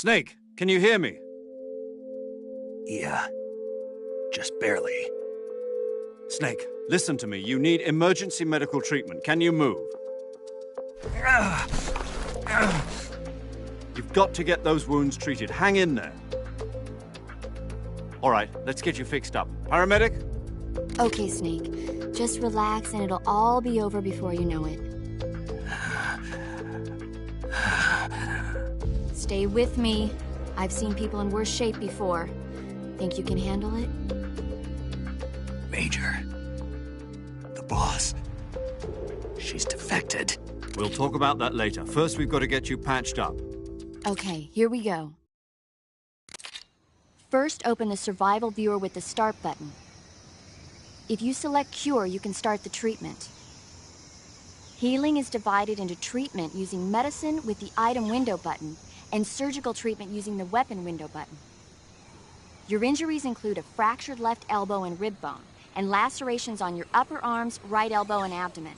Snake, can you hear me? Yeah. Just barely. Snake, listen to me. You need emergency medical treatment. Can you move? You've got to get those wounds treated. Hang in there. All right, let's get you fixed up. Paramedic? Okay, Snake. Just relax and it'll all be over before you know it. Stay with me. I've seen people in worse shape before. Think you can handle it? Major. The boss. She's defected. We'll talk about that later. First, we've got to get you patched up. Okay, here we go. First, open the survival viewer with the start button. If you select cure, you can start the treatment. Healing is divided into treatment using medicine with the item window button and surgical treatment using the weapon window button. Your injuries include a fractured left elbow and rib bone and lacerations on your upper arms, right elbow, and abdomen.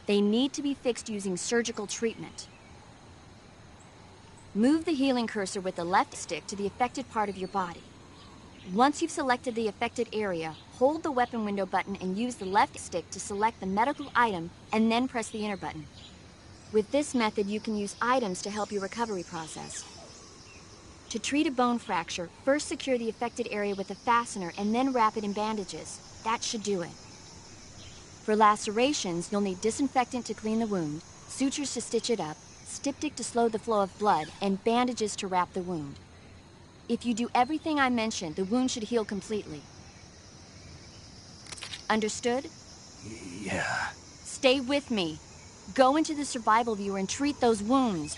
They need to be fixed using surgical treatment. Move the healing cursor with the left stick to the affected part of your body. Once you've selected the affected area, hold the weapon window button and use the left stick to select the medical item and then press the enter button. With this method, you can use items to help your recovery process. To treat a bone fracture, first secure the affected area with a fastener and then wrap it in bandages. That should do it. For lacerations, you'll need disinfectant to clean the wound, sutures to stitch it up, styptic to slow the flow of blood, and bandages to wrap the wound. If you do everything I mentioned, the wound should heal completely. Understood? Yeah. Stay with me. Go into the survival viewer and treat those wounds.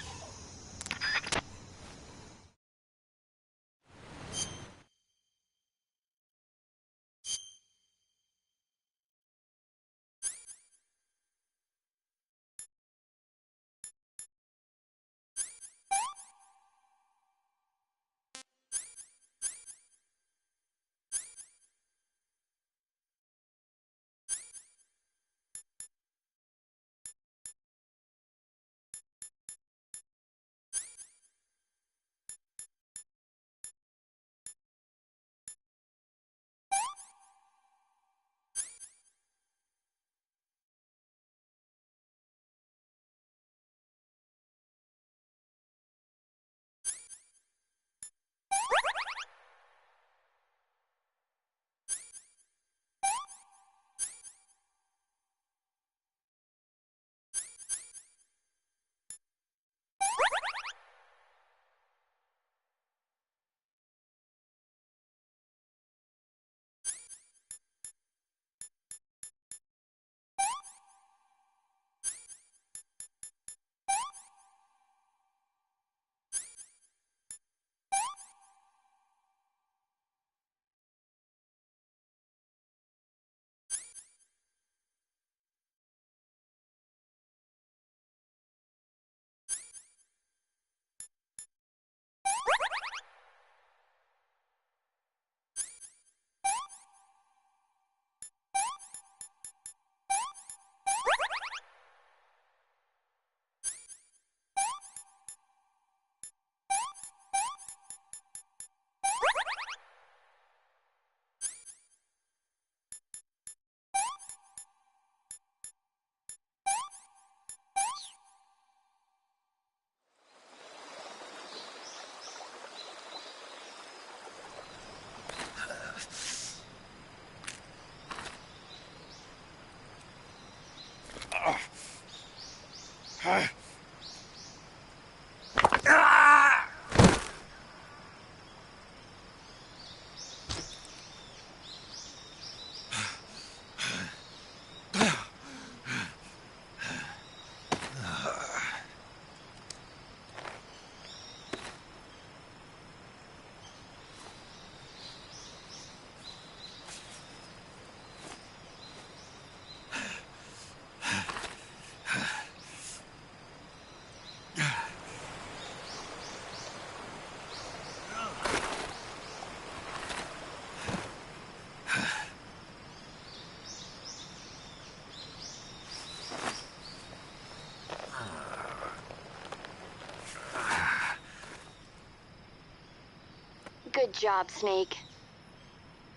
Good job, Snake.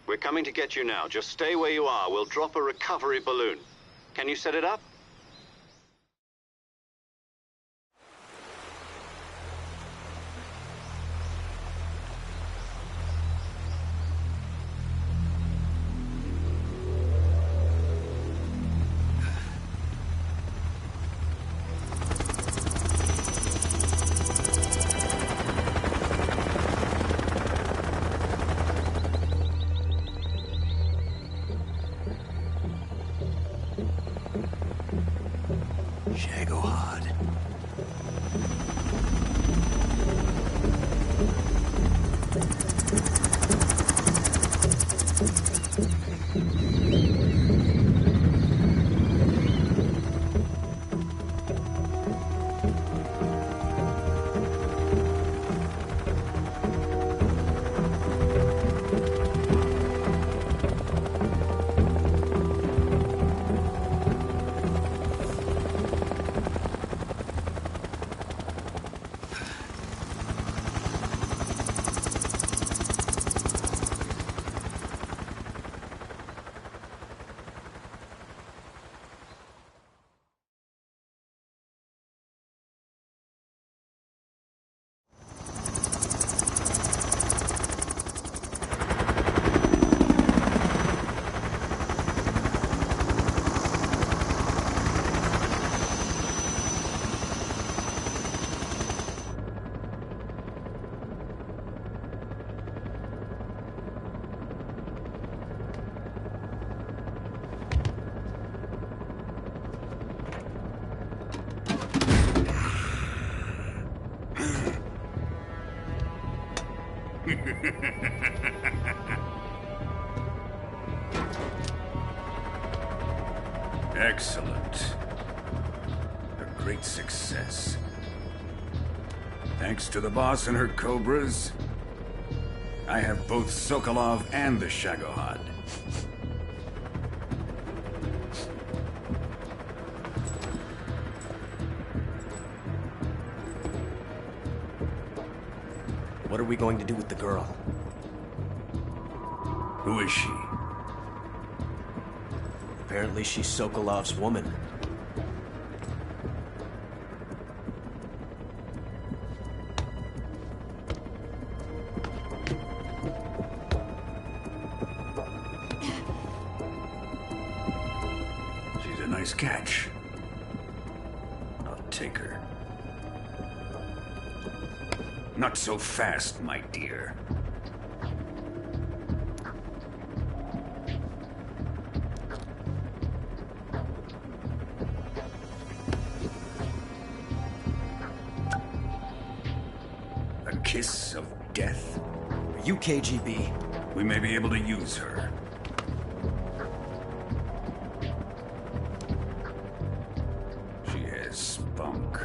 We're coming to get you now. Just stay where you are. We'll drop a recovery balloon. Can you set it up? Excellent. A great success. Thanks to the boss and her cobras, I have both Sokolov and the Shagohod. What are we going to do with the girl? Who is she? Apparently she's Sokolov's woman. She's a nice catch. I'll take her. Not so fast, my dear. A kiss of death? Are you KGB? We may be able to use her. She has spunk.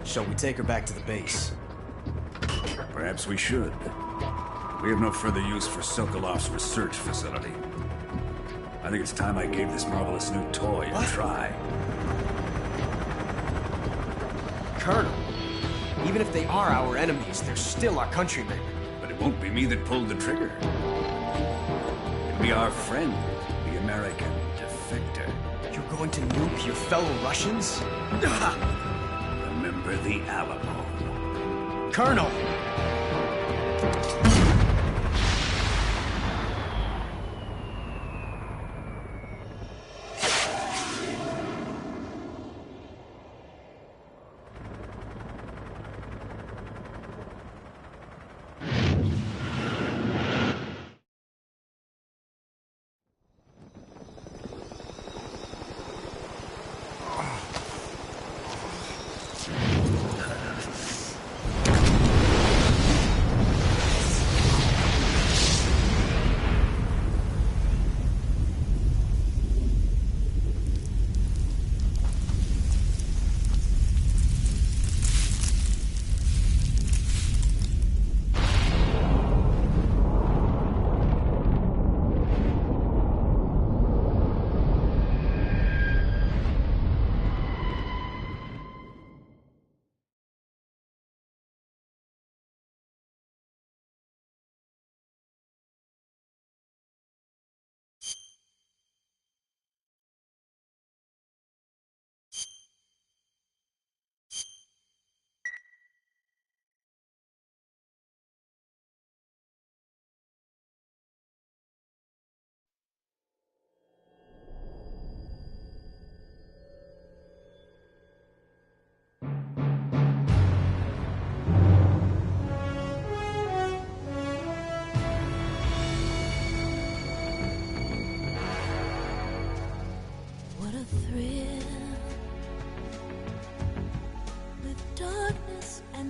Shall we take her back to the base? Perhaps we should. We have no further use for Sokolov's research facility. I think it's time I gave this marvelous new toy a try. Colonel, even if they are our enemies, they're still our countrymen. But it won't be me that pulled the trigger. It'll be our friend, the American defector. You're going to nuke your fellow Russians? Remember the Alamo. Colonel!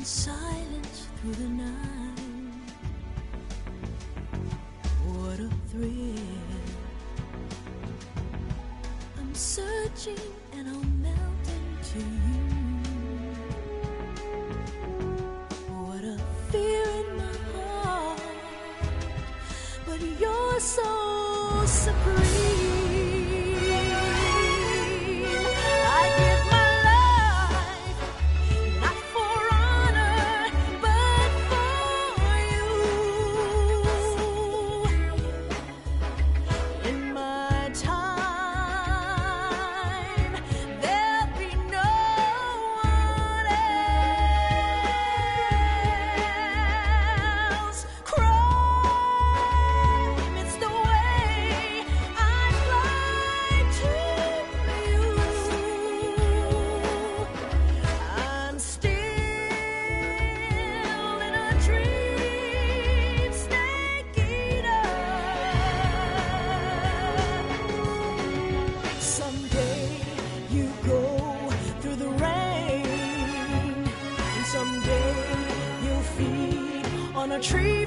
Silence through the night. What a thrill. I'm searching and I'll melt into you. What a fear in my heart, but you're so supreme. It's the way I tree.